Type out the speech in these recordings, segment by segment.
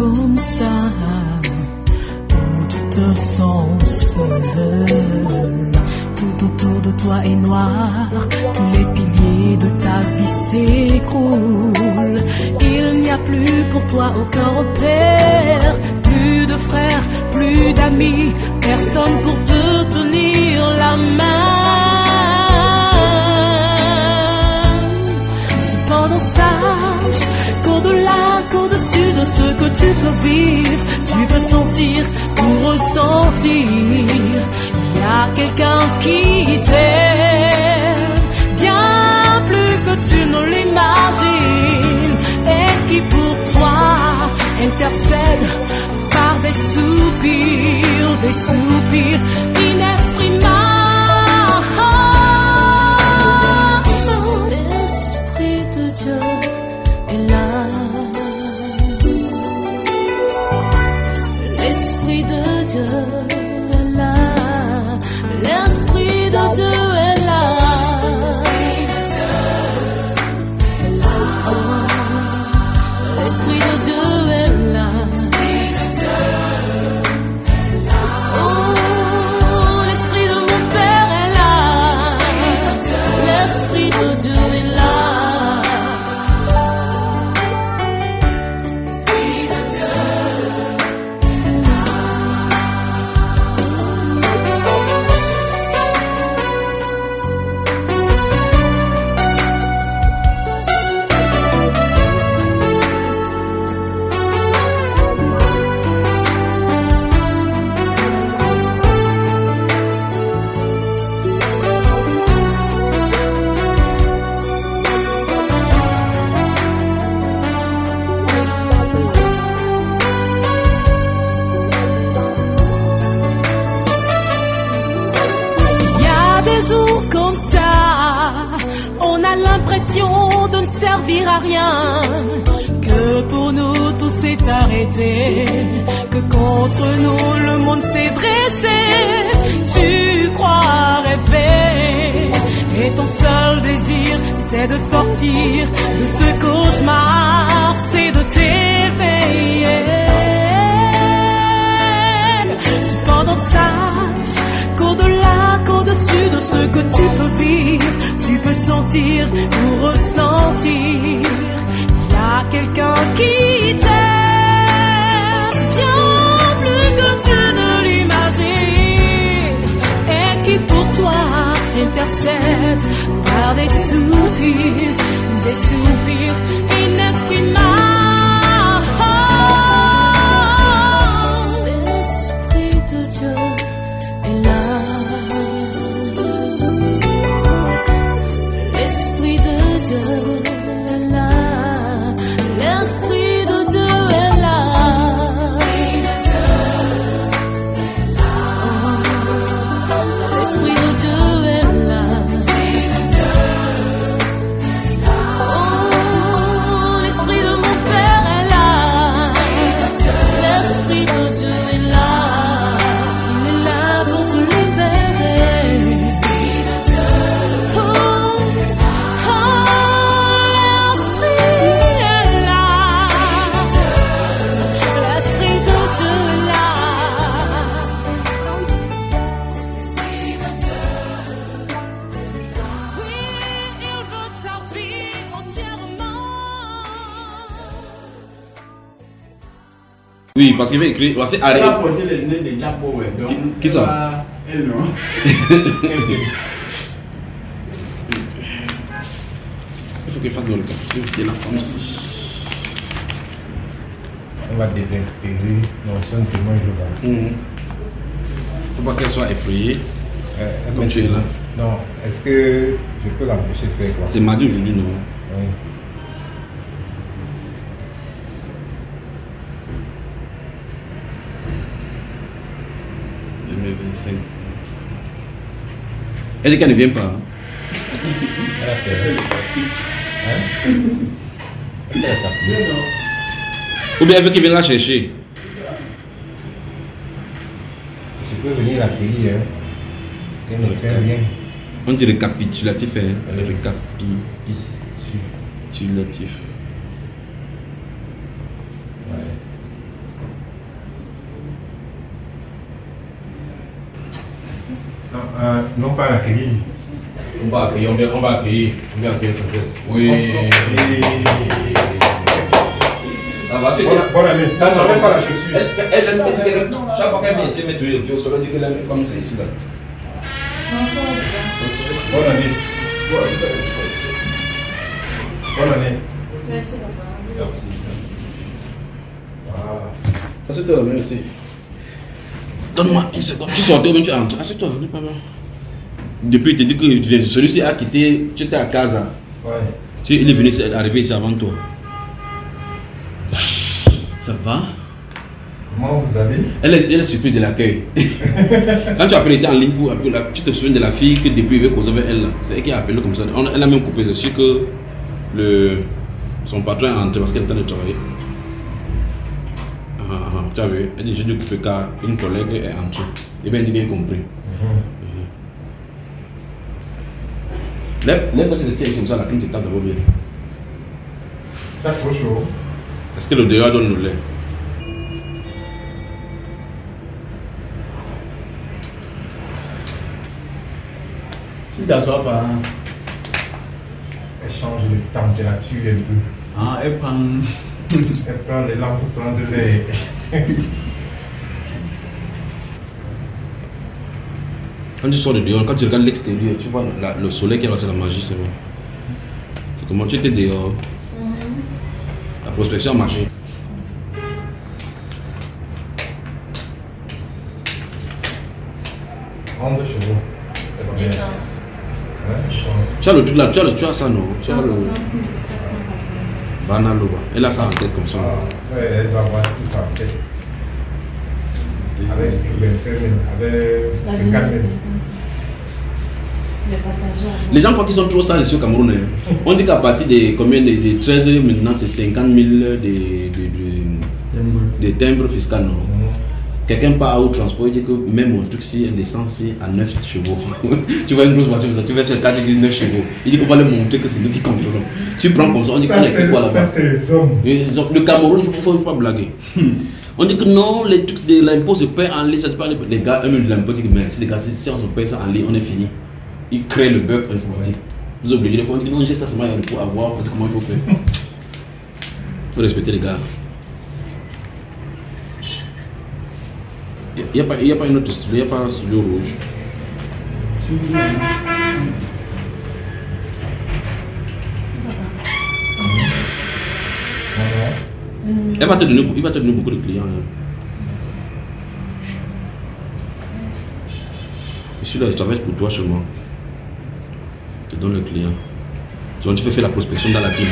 comme ça, où tu te sens seul. Tout autour de toi est noir, tous les piliers de ta vie s'écroulent. Il n'y a plus pour toi aucun repère, plus de frères, plus d'amis, personne pour te tenir la main. Cependant sache qu'au-delà, qu'au-dessus de ce que tu peux vivre, tu peux sentir ou ressentir. Il y a quelqu'un qui t'aime bien plus que tu ne l'imagines, et qui pour toi intercède par des soupirs inexprimables. L'Esprit de Dieu est là. L'Esprit de Dieu est là. L'Esprit de Dieu est là. L'Esprit de Dieu est là. Oh, l'Esprit de mon Père est là. L'Esprit de Dieu est là. Jours comme ça, on a l'impression de ne servir à rien, que pour nous tout s'est arrêté, que contre nous le monde s'est dressé. Tu crois rêver, et ton seul désir c'est de sortir de ce cauchemar, c'est de t'éveiller. Cependant sache qu'au-delà, qu'au-dessus de ce que tu peux vivre, tu peux sentir ou ressentir. Il y a quelqu'un qui t'aime bien plus que tu ne l'imagines, et qui pour toi intercède par des soupirs inexprimables. L'Esprit de Dieu est là. L'Esprit de Dieu est là. L'Esprit de Dieu est là. L'Esprit de Dieu est là. Oh, l'Esprit de mon Père est là. L'Esprit de Dieu est là. Il est là pour te libérer. Oui, parce qu'il va écrire. C'est arrêté. Elle a porté les lunettes de Japo, ouais. Donc, qui ça? Elle, non. Il faut qu'il fasse dans le capture de la femme ici. On va désintégrer. Non, ça ne fait moins je vois. Faut pas qu'elle soit effrayée. Comme tu es là. Non, est-ce que je peux l'empêcher de faire quoi? C'est mardi aujourd'hui, non? Oui. Elle dit qu'elle ne vient pas. Elle a fait. Hein? Elle a tapé. Ou bien elle veut qu'il vienne la chercher. Je peux venir l'accueillir. Hein? Elle ne craint rien. On dit récapitulatif, hein? Récapitulatif. Ouais. Non pas l'accueillir. On va accueillir, on va accueillir la princesse. Oui. Ça va, tu Bonne année. Non, pas la chaussure. Elle aime chaque fois qu'elle vient ici, mettre les pieds au sol, elle dit qu'elle aime comme c'est ici là. Bonne année. Bonne année. Merci, papa. Merci. Voilà. Assieds-toi là, merci. Donne-moi une seconde. Tu sortais ou bien tu entres? Assieds-toi, n'est pas bien. Depuis, tu dis que celui-ci a quitté, tu étais à Casa. Ouais. Il est venu arriver ici avant toi. Ça va? Comment vous allez? Elle est surprise de l'accueil. Quand tu as appelé, en ligne pour appeler, tu te souviens de la fille que depuis il veut causer avec elle. C'est elle qui a appelé comme ça. Elle a même coupé. C'est sûr que son patron est entré parce qu'elle est en train de travailler. Tu as vu? Elle dit j'ai dû couper car une collègue est entrée. Et bien, elle a bien compris. Lève-toi, tu te tiens comme ça, la clim te tape d'abord bien. T'as trop chaud. Est-ce que le dehors donne le lait? Tu t'assois pas. Elle change de température un peu. Ah, elle prend. Elle prend les lampes pour prendre de l'air. Quand tu sors de dehors, quand tu regardes l'extérieur, tu vois le soleil qui est là, c'est la magie, c'est vrai. C'est comment tu étais dehors. La prospection a marché. chevaux. C'est pas bien. Essence. Ouais, essence. Tu as le truc là, tu as ça non? Tu as le 160 000, 480. Banaloba. Elle a ça en tête comme ça. Ah, ouais, elle doit avoir tout ça en tête. Avec 25 000, avec La 50 000. Les passagers. Les gens croient qu'ils sont trop sales ici au Cameroun. Hein. On dit qu'à partir de combien de 13 maintenant c'est 50 000 de timbres fiscaux. Non? Quelqu'un part au transport, il dit que même mon truc si l'essence c'est à 9 chevaux. Tu vois une grosse voiture, tu vas sur le 4, il dit 9 chevaux. Il dit qu'on va leur montrer que c'est nous qui contrôlons. Tu prends comme ça, on dit qu'on est quoi là-bas. Ça c'est les hommes. Le Cameroun, il ne faut pas blaguer. On dit que non, les trucs de l'impôt se paient en ligne, ça se paye. Les gars, eux-mêmes de l'impôt disent que merci les gars, si on se paye ça en ligne, on est fini. Ils créent le bug informatique. Vous obligez les fois, on dit non, j'ai ça seulement pour avoir, parce que comment il faut faire. Il faut respecter les gars. Il n'y a pas une autre style, il n'y a pas le rouge. Il va te donner beaucoup de clients. Hein. Je suis là, je travaille pour toi seulement. Je te donne le client. Donc tu fais faire la prospection dans la ville.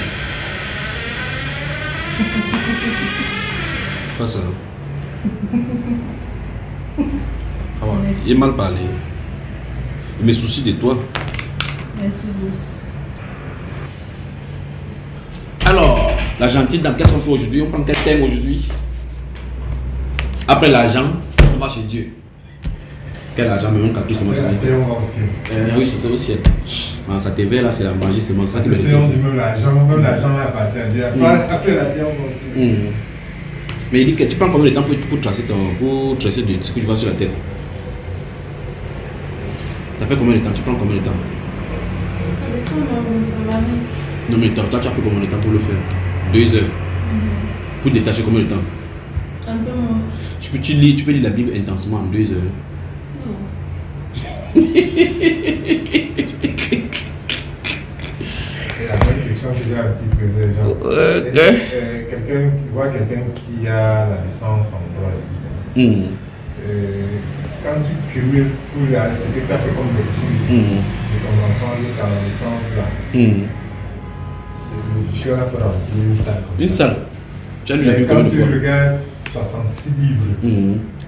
Pas ça. Ah ouais. Il est mal parlé. Il me soucie de toi. Merci, Bruce. Alors, la gentille dame, qu'est-ce qu'on fait aujourd'hui? On prend quel thème aujourd'hui? Après l'argent, on va chez Dieu. Quel argent, mais mon caprice, c'est moi ça. Oui, c'est ça aussi. Ça TV là, c'est la magie, c'est moi ça qui me dit. Même l'argent appartient à Dieu. Après la terre, on va aussi. Mais il dit que tu prends combien de temps pour tracer de ce que tu vois sur la terre? Ça fait combien de temps? Tu prends combien de temps? Non mais toi tu as pris combien de temps pour le faire? 2 heures. Pour détacher combien de temps? Un peu moins. Tu peux lire la Bible intensément en 2 heures. C'est la même question que j'ai un petit peu de gens. Quelqu'un qui a la licence en droit. Quand tu cumules tout ce que tu as fait comme études de ton enfant jusqu'à la licence là, c'est le cœur pour remplir une salle. Une salle. Tu as déjà vu quand tu regardes 66 livres,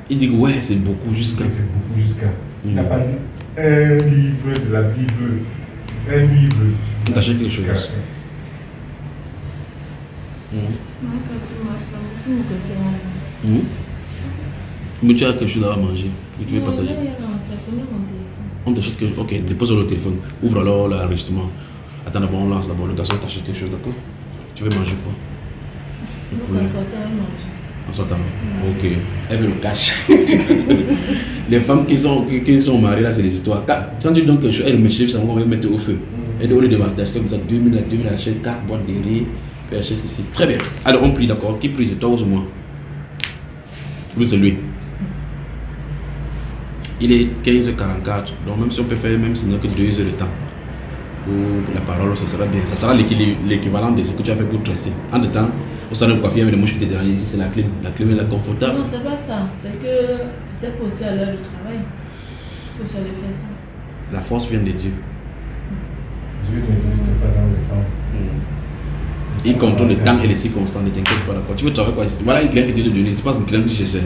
il dit que ouais, c'est beaucoup jusqu'à. C'est beaucoup jusqu'à. Il n'a pas lu un livre de la Bible. Un livre. Tu achètes quelque chose. Mais tu as quelque chose à manger que tu veux partager. On t'achète quelque chose. Ok, dépose le téléphone. Ouvre alors l'enregistrement. Attends d'abord, on lance d'abord le garçon, t'achètes quelque chose, d'accord? Tu veux manger quoi? Ça sortait à manger. En sortant. Ok. Elle veut le cash. Les femmes qui sont mariées là, c'est des histoires. Quand tu donnes quelque chose, elle me chiffre, ça va mettre au feu. Elle au lieu d'acheter comme ça 2000, elle achète 4 boîtes de riz, puis elle achète ceci. Très bien. Alors on prie, d'accord. Qui prie? C'est toi ou c'est moi? Oui, c'est lui. Il est 15h44. Donc même si on peut faire, même si on n'a que 2 heures de temps pour la parole, ça sera bien. Ça sera l'équivalent de ce que tu as fait pour tresser. En deux temps, au salon de coiffure, avec les mouches qui te dérangent ici, c'est la clim. La clim est la confortable. Non, c'est pas ça. C'est que c'était posé à l'heure du travail que j'allais faire ça. La force vient de Dieu. Dieu n'existe pas dans le temps. Il contrôle le temps et les circonstances, ne t'inquiète pas d'accord. Tu veux travailler quoi? Voilà un client qui te donné, c'est pas un client que tu cherchais.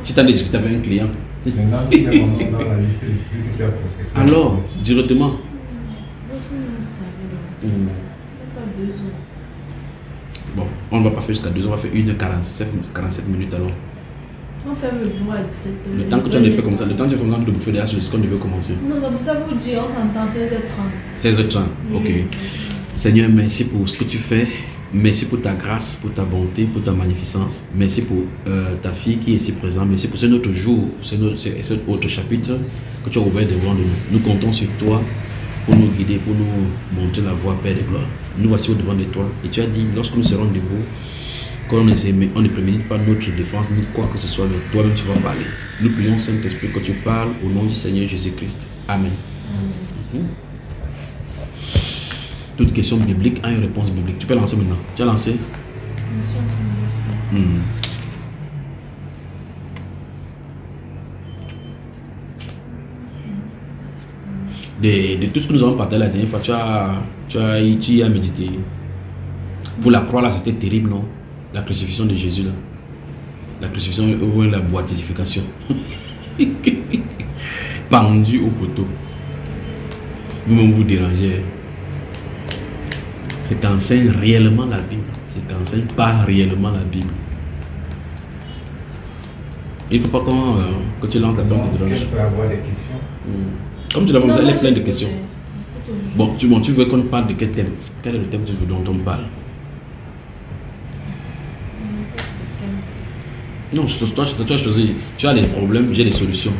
Tu t'as discuté avec un client. Maintenant, tu es dans la liste ici que tu as prospecté. Alors, directement. Vous savez, pas 2 heures. Bon, on ne va pas faire jusqu'à 2 heures, on va faire 1h47 minutes alors. On fait le bois à 17 heures. Le temps que tu as fait comme ça, le temps que tu as fait comme ça, de bouffer derrière sur le score, on devait commencer. Non, c'est pour ça que vous dites, on s'entend 16h30. 16h30, ok. Seigneur, merci pour ce que tu fais. Merci pour ta grâce, pour ta bonté, pour ta magnificence. Merci pour ta fille qui est ici présente. Merci pour ce autre jour, cet autre chapitre que tu as ouvert devant nous. Nous comptons sur toi pour nous guider, pour nous montrer la voie, Père de gloire. Nous voici au devant de toi. Et tu as dit, lorsque nous serons debout, quand on ne prémédite pas notre défense, ni quoi que ce soit, mais toi-même tu vas parler. Nous prions, Saint-Esprit, que tu parles au nom du Seigneur Jésus-Christ. Amen. Toute question biblique a une réponse biblique. Tu peux lancer maintenant. Tu as lancé? De tout ce que nous avons partagé la dernière fois, tu as médité. Pour la croix, là, c'était terrible, non? La crucifixion de Jésus, là. La crucifixion ou la boitification. Pendu au poteau. Vous-même vous dérangez. C'est qu'enseigne réellement la Bible. C'est qu'enseigne pas réellement la Bible. Il ne faut pas que tu lances la porte de dérange. Tu peux avoir des questions. Comme tu l'as dit, elle est pleine de questions. Bon, tu veux qu'on parle de quel thème? Quel est le thème dont on parle? Non, toi, tu as des problèmes, j'ai des solutions.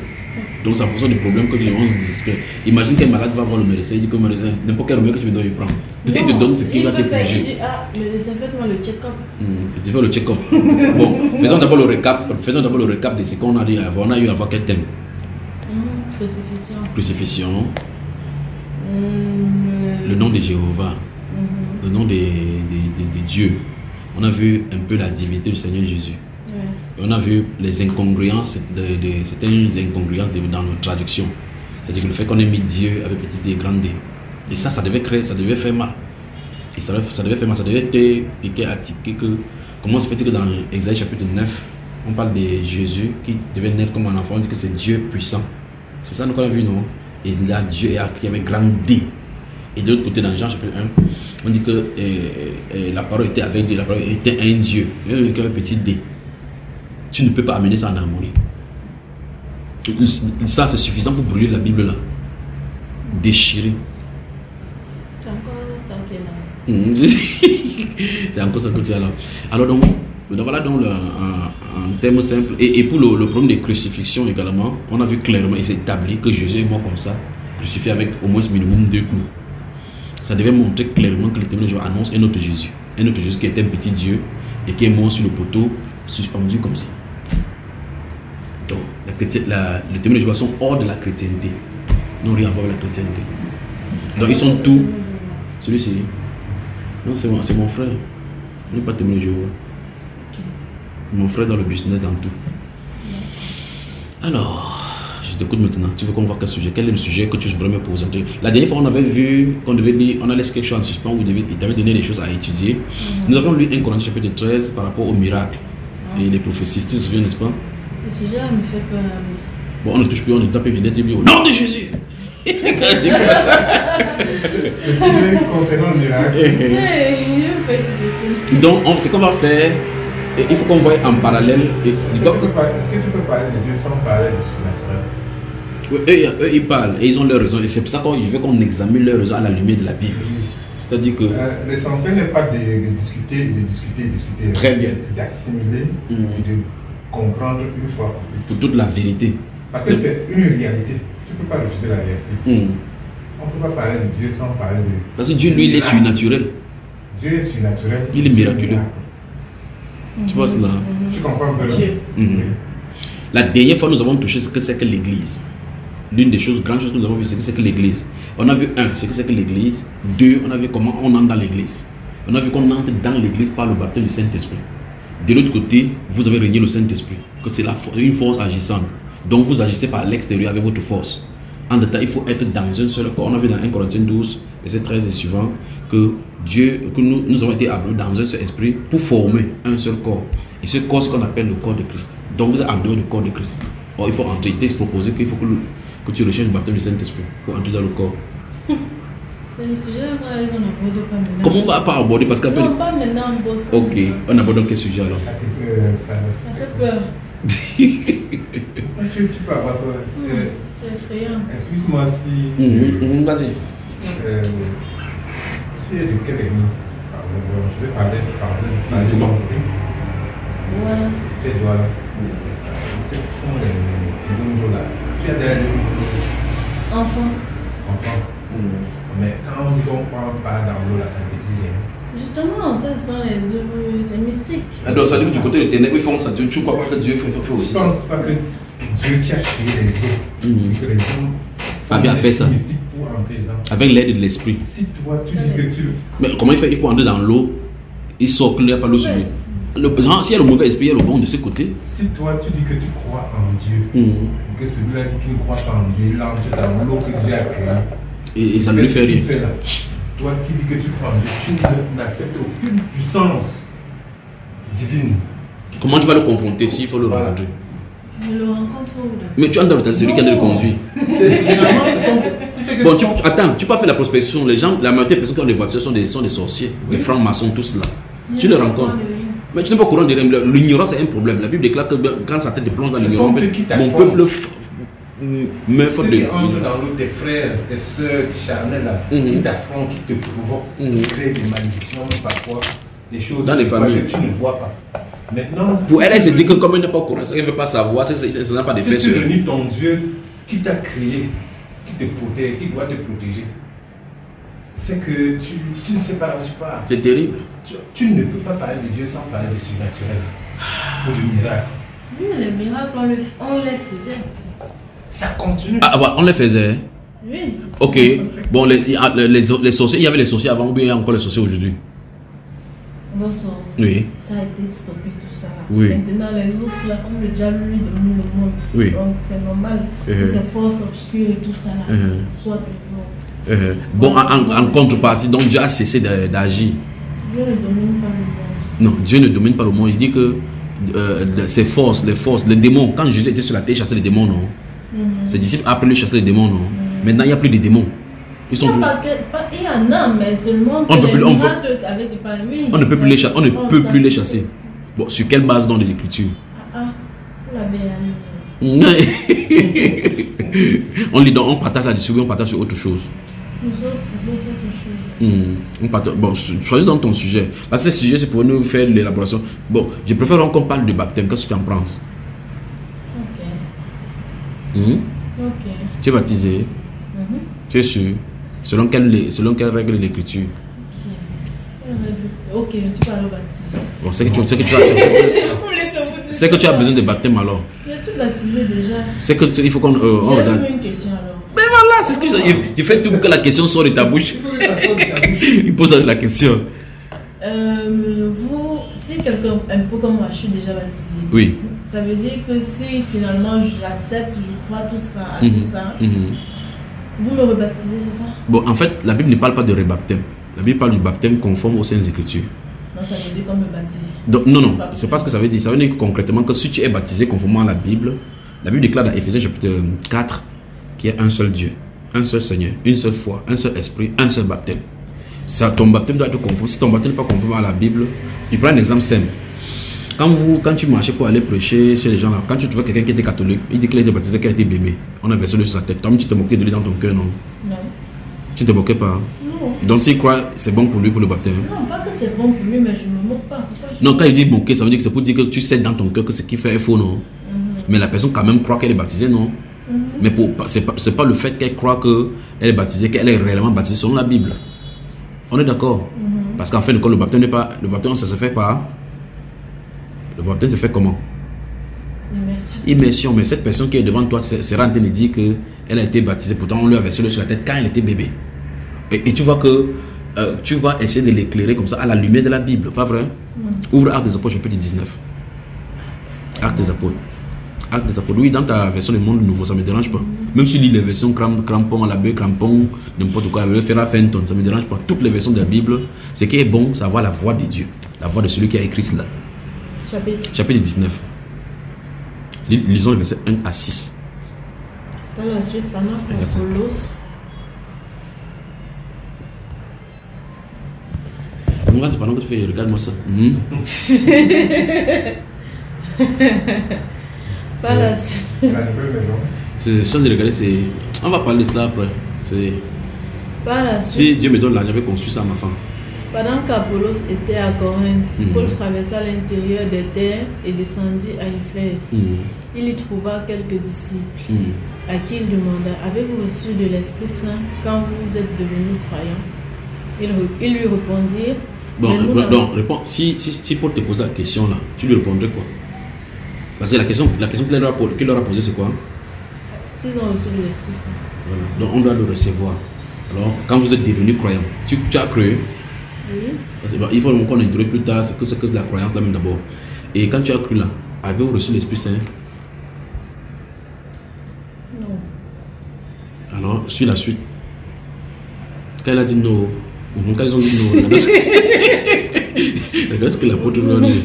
Donc, c'est en fonction des problèmes que on se discute. Imagine qu'un malade va voir le médecin, il dit que le médecin, n'importe quel remède que tu me dois, il prend. Il te donne ce qu'il va te faire. Il dit, ah, médecin, faites-moi le check-up. Tu fais le check-up. Bon, faisons d'abord le récap de ce qu'on a dit avant. On a eu avant quel thème? Crucifixion. Crucifixion. Le nom de Jéhovah. Le nom de Dieu. On a vu un peu la divinité du Seigneur Jésus. Et on a vu les incongruences, certaines incongruences dans nos traductions. C'est-à-dire que le fait qu'on ait mis Dieu avec petit d et grand D. Et ça devait faire mal. Et ça devait faire mal, ça devait te piquer, attiquer que. Comment se fait-il que dans Exaïe chapitre 9, on parle de Jésus qui devait naître comme un enfant, on dit que c'est Dieu puissant. C'est ça qu'on a vu, non? Et là, Dieu est écrit avec grand D. Et de l'autre côté, dans Jean chapitre 1, on dit que la parole était avec Dieu, la parole était un Dieu. Il y a un petit D. Tu ne peux pas amener ça en harmonie. Ça, c'est suffisant pour brûler la Bible là. Déchirer. C'est encore ça qui est là. C'est encore ça que tu as là. Alors donc, voilà donc un terme simple. Et pour le problème de crucifixion également, on a vu clairement, il s'est établi que Jésus est mort comme ça, crucifié avec au moins minimum 2 clous. Ça devait montrer clairement que le témoin de Jéhovah annonce un autre Jésus. Un autre Jésus qui était un petit Dieu et qui est mort sur le poteau, suspendu comme ça. Donc, les témoins de Jéhovah sont hors de la chrétienté. Ils n'ont rien à voir avec la chrétienté. Donc, ils sont tous. Celui-ci. Non, c'est mon frère. Il n'est pas témoin de Jéhovah. Mon frère dans le business, dans tout. Alors, je t'écoute maintenant. Tu veux qu'on voit quel sujet? Quel est le sujet que tu voudrais me poser? La dernière fois, on avait vu qu'on devait lire, on a laissé quelque chose en suspens où il t'avait donné des choses à étudier. Nous avons lu 1 Corinthiens chapitre 13 par rapport aux miracles et les prophéties. Tu te souviens, n'est-ce pas? Le sujet me fait peur. Bon, on ne touche plus, on ne tape évidemment au nom de Jésus. Le sujet concernant le miracle. Donc, ce qu'on va faire, il faut qu'on voie en parallèle. Est-ce que tu peux parler de Dieu sans parler du surnaturel? Eux, ils parlent et ils ont leur raison. Et c'est pour ça que je veux qu'on examine leur raison à la lumière de la Bible. C'est-à-dire que... L'essentiel n'est pas de discuter. Très bien. D'assimiler et de comprendre une fois. Pour toute la vérité. Parce que c'est une réalité. Tu ne peux pas refuser la réalité. On ne peut pas parler de Dieu sans parler de... Parce que Dieu, lui, il est surnaturel. Dieu est surnaturel. Il est miraculeux. Tu vois cela? Tu comprends un peu? La dernière fois, nous avons touché ce que c'est que l'Église. L'une des grandes choses que nous avons vu, c'est que c'est que l'Église. On a vu ce que c'est que l'Église. 2, on a vu comment on entre dans l'Église. On a vu qu'on entre dans l'Église par le baptême du Saint-Esprit. De l'autre côté, vous avez régné le Saint-Esprit. Que c'est une force agissante. Donc vous agissez par l'extérieur avec votre force. En détail, il faut être dans un seul corps. On a vu dans 1 Corinthiens 12, verset 13 et suivant, que nous avons été appelés dans un seul esprit pour former un seul corps. Et ce corps, c'est ce qu'on appelle le corps de Christ. Donc vous êtes en dehors du corps de Christ. Or, il faut entrer. Il t'est proposé qu'il faut que tu recherches le baptême du Saint-Esprit pour entrer dans le corps. C'est le sujet qu'on n'aborde pas maintenant. Comment on va pas aborder? Parce qu'en fait... Non, pas maintenant, on bosse pas. Ok, on aborde quel sujet alors? Ça fait peur. Tu peux avoir peur. C'est effrayant. Excuse-moi si... Vas-y. Tu es de quelle ethnie? Je vais parler par exemple. Physiquement. Voilà. Tu es Douala. C'est fond les Bundos là. Tu es derrière les Bundos. Enfant. Mais quand on dit qu'on parle dans l'eau, la sainteté, justement, ça ce sont les œuvres, c'est mystique. Alors ça dit que du côté de ténèbres, ils font ça. Tu ne crois pas que Dieu fait aussi ça? Je ne pense pas que Dieu qui a créé les eaux, que les hommes avait fait ça pour entrer dedans. Avec l'aide de l'esprit. Si toi tu dis que tu... Mais comment il fait? Il faut entrer dans l'eau, il sort qu'il n'y a pas l'eau sur lui. S'il y a le mauvais esprit, il y a le bon de ce côté. Si toi tu dis que tu crois en Dieu, que celui-là dit qu'il ne croit pas en Dieu, il entre dans l'eau que Dieu a créée. Et ça ne lui fait rien. Toi qui dis que tu crois en Dieu, tu n'acceptes aucune puissance divine. Comment tu vas le confronter s'il faut le rencontrer? Je le rencontre où là? Mais tu entres dans celui qui a le conduit. Généralement, bon, attends, tu peux pas faire la prospection. Les gens, la majorité des personnes qui ont des voitures sont des sorciers, des francs-maçons, tous là. Tu les rencontres. Mais tu n'es pas au courant de rien. L'ignorance est un problème. La Bible déclare que quand sa tête te plonge dans l'ignorance, mon peuple meurt faute de... Ceux qui entrent dans l'eau, tes frères, tes soeurs charnelles là, qui t'affrontent, qui te provoquent, qui créent des malédictions, parfois, des choses dans les familles que tu ne vois pas. Maintenant, pour elle, elle se dit que comme elle n'est pas au courant, elle ne veut pas savoir, ça n'a pas d'effet sur elle. Si tu bénis ton Dieu qui t'a créé, qui te protège, qui doit te protéger, c'est que tu ne sais pas là où tu pars. C'est terrible. Tu ne peux pas parler de Dieu sans parler de surnaturel ou du miracle. Oui, les miracles, on les faisait. Ça continue. Ah, ouais, on les faisait. Oui. Ok. Bon, les sorciers, il y avait les sorciers avant ou bien il y a encore les sorciers aujourd'hui? Oui. Ça a été stoppé tout ça. Oui. Maintenant, les autres, là, comme le diable lui domine le monde. Oui. Donc, c'est normal que ces forces obscures et tout ça là, soient de monde. Bon, en contrepartie, donc Dieu a cessé d'agir. Dieu ne domine pas le monde. Non, Dieu ne domine pas le monde. Il dit que ses forces, les démons, quand Jésus était sur la terre, il chassait les démons, non? Ses disciples appelaient lui chasser les démons, non? Maintenant, il n'y a plus de démons. Ils sont il y en a, mais seulement on ne peut plus les chasser. Bon, sur quelle base dans l'écriture? On lit donc, on partage là-dessus, on partage sur autre chose. Nous autres, autre chose. On partage, bon, choisis dans ton sujet. Parce que ce sujet, c'est pour nous faire l'élaboration. Bon, je préfère qu'on parle de baptême. Qu'est-ce que tu en penses? Ok. Tu es baptisé? Tu es sûr? Selon quelle règle de l'écriture? Ok, je ne suis pas baptisé. Bon, c'est que tu as besoin de baptême alors. Je suis baptisé déjà. C'est que il faut qu'on regarde. J'ai une question alors. Mais voilà, c'est ce que tu fais tout pour que la question sorte de ta bouche. Il pose la question. Vous, si quelqu'un un peu comme moi, je suis déjà baptisé. Oui. Ça veut dire que si finalement j'accepte, je crois tout ça, tout ça. Vous me rebaptisez, c'est ça? Bon, en fait, la Bible ne parle pas de rebaptême. La Bible parle du baptême conforme aux Saintes Écritures. Non, ça veut dire qu'on me baptise. Donc, non, c'est pas ce que ça veut dire. Ça veut dire concrètement que si tu es baptisé conformément à la Bible déclare dans Éphésiens chapitre 4 qu'il y a un seul Dieu, un seul Seigneur, une seule foi, un seul esprit, un seul baptême. Ça, ton baptême doit être conforme. Si ton baptême n'est pas conforme à la Bible, il prend un exemple simple. Quand tu marchais pour aller prêcher chez les gens là, quand tu vois quelqu'un qui était catholique, il dit qu'il a été baptisé, qu'il a été bébé, on a versé l'eau sur sa tête. Toi, tu te moquais de lui dans ton cœur, non? Non. Tu ne te moquais pas? Non. Donc s'il croit, c'est bon pour lui pour le baptême. Non, pas que c'est bon pour lui, mais je ne me moque pas. Non, quand il dit moquer, ça veut dire que c'est pour dire que tu sais dans ton cœur que ce qu'il fait est faux, non? Mais la personne quand même croit qu'elle est baptisée, non? Mais c'est pas le fait qu'elle croit qu'elle est baptisée, qu'elle est réellement baptisée selon la Bible. On est d'accord? Parce qu'en fait, le baptême n'est pas... Le baptême, ça se fait pas. Le baptême se fait comment? Immersion. Mais cette personne qui est devant toi sera en train de dire qu'elle a été baptisée. Pourtant, on lui a versé l'eau sur la tête quand elle était bébé. Et tu vois que tu vas essayer de l'éclairer comme ça à la lumière de la Bible, pas vrai? Ouvre Actes des Apôtres, chapitre 19. Actes des Apôtres. Actes des Apôtres. Oui, dans ta version du Monde Nouveau, ça ne me dérange pas. Même si tu lis les versions crampon à la baie, crampon, n'importe quoi, Ferra Fenton, ça ne me dérange pas. Toutes les versions de la Bible, ce qui est bon, c'est avoir la voix de Dieu, la voix de celui qui a écrit cela. Chapitre 19. Lisons le verset 1 à 6. Par la suite, pendant qu'Apollos c'est pendant que tu fais, regarde-moi ça. Par la suite. C'est la nouvelle maison. C'est chose de regarder, c'est. On va parler de cela après. Par la suite. Si Dieu me donne l'argent, je vais construire ça à ma femme. Pendant qu'Apollos était à Corinthe, Paul traversa l'intérieur des terres et descendit à Éphèse. Il y trouva quelques disciples à qui il demanda: avez-vous reçu de l'Esprit Saint quand vous êtes devenus croyants? Ils lui répondirent: réponds. Si Paul te pose la question là, tu lui répondrais quoi? Parce que la question qu'il leur a posée, c'est quoi? S'ils ont reçu de l'Esprit Saint. Voilà. Donc on doit le recevoir. Alors, quand vous êtes devenus croyants, tu as cru? Oui. Il faut qu'on introduise plus tard c'est que la croyance là même d'abord. Et quand tu as cru là, avez-vous reçu l'Esprit Saint? Non. Alors, suis la suite. Quand elle a dit non, quand ils ont dit non, regarde ce que l'apôtre leur a dit.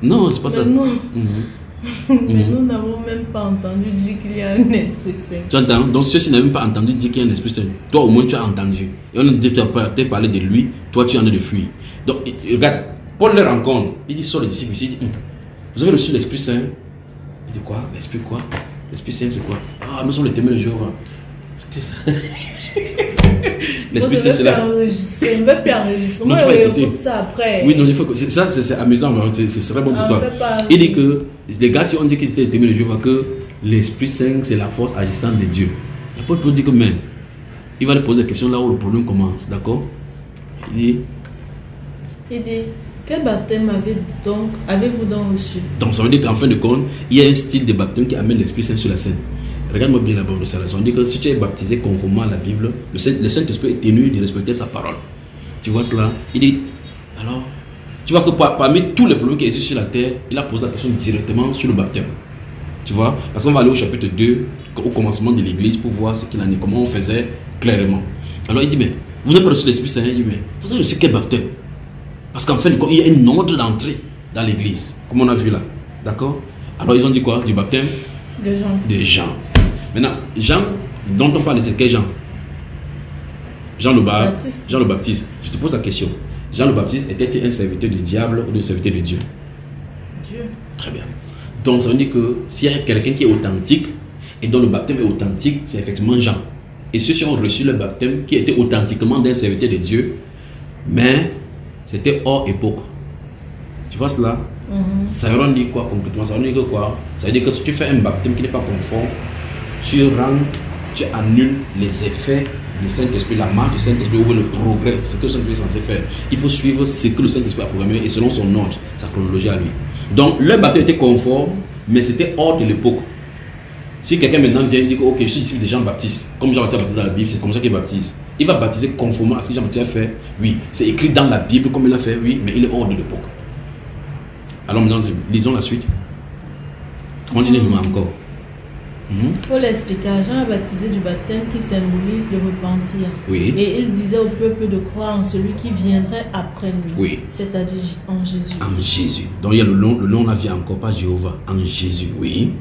Non, c'est pas ça. Non. Mais nous n'avons même pas entendu dire qu'il y a un Esprit Saint. Tu entends? Donc ceux-ci n'ont même pas entendu dire qu'il y a un Esprit Saint. Toi au moins tu as entendu. Et on a parlé de lui, toi tu en as de fuir. Donc regarde, Paul les rencontre. Il dit sur les disciples ici, il dit: vous avez reçu l'Esprit Saint? Il dit quoi? L'Esprit quoi? L'Esprit Saint c'est quoi? Ah, nous sommes les témoins de Jéhovah. L'Esprit Saint c'est là. Je ne vais plus enregistrer. Moi, je vais écouter ça après. Oui, non, il faut que ça c'est amusant, ce serait bon pour toi. Il dit que les gars, si on dit qu'ils étaient témoins de Jéhovah, que l'Esprit Saint c'est la force agissante de Dieu. L'apôtre Paul dit que mince, il va lui poser la question là où le problème commence, d'accord? Il dit quel baptême avez-vous donc reçu? Donc ça veut dire qu'en fin de compte, il y a un style de baptême qui amène l'Esprit Saint sur la scène. Regarde-moi bien d'abord de ça. On dit que si tu es baptisé conformément à la Bible, le Saint-Esprit est tenu de respecter sa parole. Tu vois cela? Il dit, alors, tu vois que parmi tous les problèmes qui existent sur la terre, il a posé la question directement sur le baptême. Tu vois? Parce qu'on va aller au chapitre 2, au commencement de l'église, pour voir ce qu'il en est, comment on faisait clairement. Alors il dit, mais vous n'avez pas reçu l'Esprit Saint? Il dit, mais vous avez reçu quel baptême? Parce qu'en fait, il y a un ordre d'entrée dans l'église, comme on a vu là. D'accord? Alors ils ont dit quoi? Du baptême? De Jean. Maintenant, Jean, dont on parle, c'est quel Jean? Jean le Baptiste. Je te pose la question. Jean le Baptiste était-il un serviteur du diable ou un serviteur de Dieu? Dieu. Très bien. Donc ça veut dire que s'il y a quelqu'un qui est authentique et dont le baptême est authentique, c'est effectivement Jean. Et ceux-ci ont reçu le baptême qui était authentiquement d'un serviteur de Dieu, mais c'était hors époque. Tu vois cela? Ça veut dire quoi concrètement? Ça veut dire que quoi? Ça veut dire que si tu fais un baptême qui n'est pas conforme, tu annules les effets du Saint-Esprit, la marche du Saint-Esprit ou le progrès, ce que le Saint-Esprit est censé faire. Il faut suivre ce que le Saint-Esprit a programmé et selon son ordre, sa chronologie à lui. Donc le baptême était conforme, mais c'était hors de l'époque. Si quelqu'un maintenant vient et dit que ok, je suis ici des Jean-Baptiste, comme Jean-Baptiste a baptisé dans la Bible, c'est comme ça qu'il baptise. Il va baptiser conformément à ce que Jean-Baptiste a fait. Oui, c'est écrit dans la Bible comme il a fait, oui, mais il est hors de l'époque. Alors maintenant, lisons la suite. Continuez-nous encore. Paul expliqua: Jean a baptisé du baptême qui symbolise le repentir. Oui. Et il disait au peuple de croire en celui qui viendrait après lui. Oui. C'est-à-dire en Jésus. En Jésus. Donc il y a le nom là vient encore pas Jéhovah. En Jésus, oui.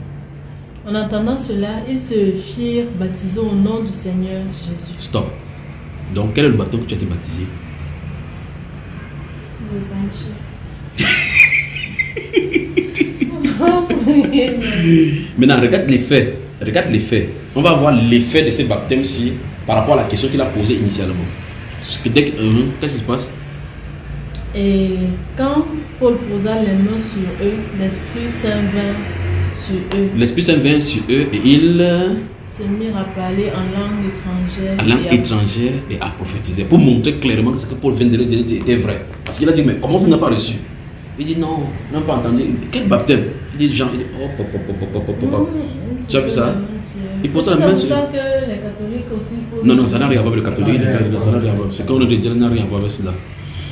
En entendant cela, ils se firent baptiser au nom du Seigneur Jésus. Stop. Donc quel est le baptême que tu as été baptisé? Repentir. Maintenant, regarde les faits. On va voir l'effet de ces baptêmes-ci par rapport à la question qu'il a posée initialement. Qu'est-ce qui se passe? Et quand Paul posa les mains sur eux, l'Esprit Saint vint sur eux. L'Esprit Saint vint sur eux et ils se mirent à parler en langue étrangère. En langue étrangère et à prophétiser. Pour montrer clairement que ce que Paul vient de leur dire était vrai. Parce qu'il a dit, mais comment vous n'avez pas reçu? Il dit, non, on n'a pas entendu. Quel baptême? Il dit, Jean, il dit, tu as vu ça? Il pose la main sur. C'est pour ça que les catholiques aussi posent. Non, ça n'a rien à voir avec le catholique. Ça n'a rien à voir. Ce qu'on a dit n'a rien à voir avec cela.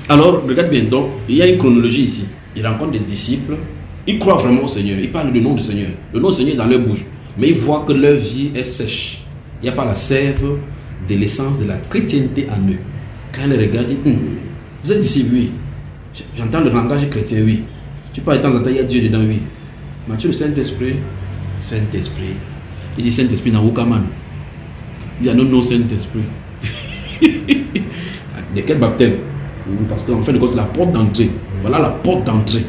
Alors, regarde bien, donc, il y a une chronologie ici. Il rencontre des disciples, ils croient vraiment au Seigneur, ils parlent du nom du Seigneur. Le nom du Seigneur est dans leur bouche, mais ils voient que leur vie est sèche. Il n'y a pas la sève de l'essence de la chrétienté en eux. Quand ils les regardent, ils disent, vous êtes disciples, oui. J'entends le langage chrétien, oui. Tu parles de temps en temps, il y a Dieu dedans, oui. Mais tu le Saint-Esprit, Saint-Esprit. Il dit Saint-Esprit dans aucun man. Il dit non, Saint-Esprit. De quel baptême? Parce qu'en fait, c'est la porte d'entrée. Voilà la porte d'entrée.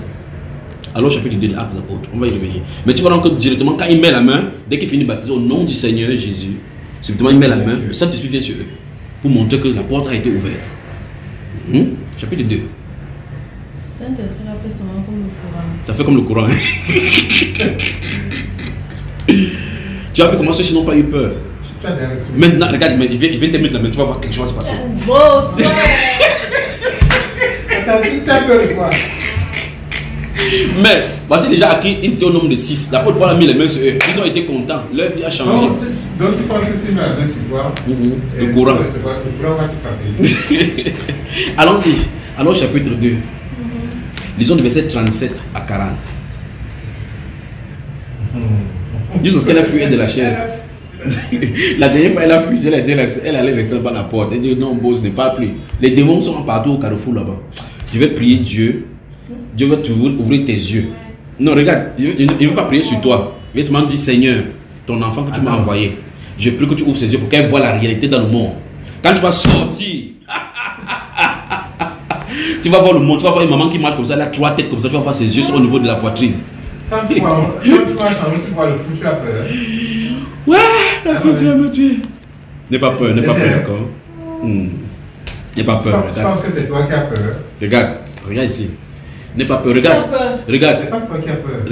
Alors, chapitre 2 des Actes des Apôtres, on va y revenir. Mais tu vois donc que directement, quand il met la main, dès qu'il finit de baptiser au nom du Seigneur Jésus, subitement il met la main, le Saint-Esprit vient sur eux pour montrer que la porte a été ouverte. Chapitre 2. Saint-Esprit a fait son nom comme le courant. Ça fait comme le courant. Tu as vu comment ceux-ci n'ont pas eu peur. Maintenant, regarde, il vient te mettre la main, tu vas voir quelque chose va se passer. Bonsoir. Tu as peur de quoi? Mais voici déjà à qui ils étaient au nombre de 6. L'apôtre Paul a mis les mains sur eux. Ils ont été contents. Leur vie a changé. Donc tu penses que si met la main sur toi, le courant. Le courant va te frapper. Allons-y. Alors chapitre 2. Lisons du verset 37 à 40. Juste parce qu'elle a fui de la chaise. La dernière fois, elle a fui, elle allait rester par la porte. Elle dit non, boss, ne parle plus. Les démons sont partout au carrefour là-bas. Tu veux prier Dieu. Dieu va ouvrir tes yeux. Non, regarde, il ne veut pas prier sur toi. Il veut seulement dire Seigneur, ton enfant que tu m'as envoyé, je prie que tu ouvres ses yeux pour qu'elle voie la réalité dans le monde. Quand tu vas sortir, tu vas voir le monde, tu vas voir une maman qui marche comme ça, elle a 3 têtes comme ça, tu vas voir ses yeux au niveau de la poitrine. Quand tu vois le fou, tu as peur. Ouais, la fille va me tuer. N'aie pas peur, d'accord. N'aie pas peur. Je pense que c'est toi qui as peur. Regarde ici. N'aie pas peur, regarde. C'est pas toi qui as peur.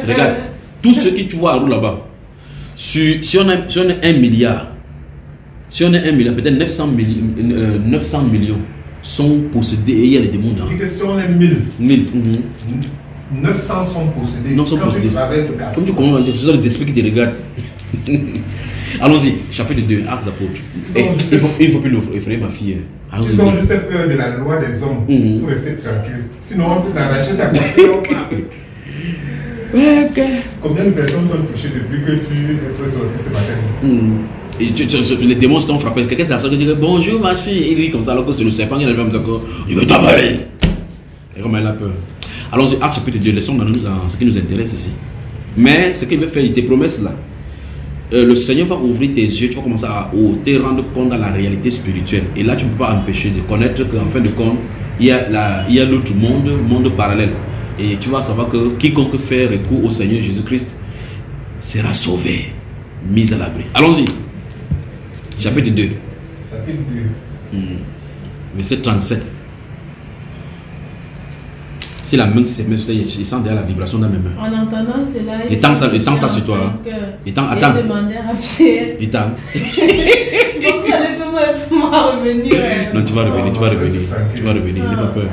Regarde. Tous ceux qui tu vois à roue là-bas, si on a 1 milliard, peut-être 900 millions sont possédés et il y a les démons dans. Si on est 1000. 900 sont possédés. Non, sont possédés. Comme tu comprends, ce sont les esprits qui te regardent. Allons-y, chapitre 2, Actes des Apôtres. Il ne faut plus l'effrayer, ma fille. Ils ont juste peur de la loi des hommes pour rester tranquille. Sinon, on peut arracher ta voiture. Combien de personnes t'ont touché depuis que tu es sorti ce matin? Et les démons t'ont frappé. Quelqu'un t'a sorti et dit bonjour ma fille. Il dit comme ça alors que c'est le serpent qui est là. Je vais t'avaler. Et comme elle a peur. Allons-y, Actes chapitre 2, laissons dans ce qui nous intéresse ici. Mais ce qu'il veut faire, il te promet là. Le Seigneur va ouvrir tes yeux, tu vas commencer à te rendre compte de la réalité spirituelle. Et là, tu ne peux pas empêcher de connaître qu'en fin de compte, il y a l'autre monde parallèle. Et tu vas savoir que quiconque fait recours au Seigneur Jésus-Christ sera sauvé, mis à l'abri. Allons-y. Chapitre 2. Chapitre 2. Verset 37. Si la main s'est mise sur toi, il sent déjà la vibration dans mes mains. En entendant cela, il tend ça sur toi. Il demandèrent à Pierre. Il tend. Pourquoi fais-moi revenir? Non, tu vas revenir, n'aie pas peur.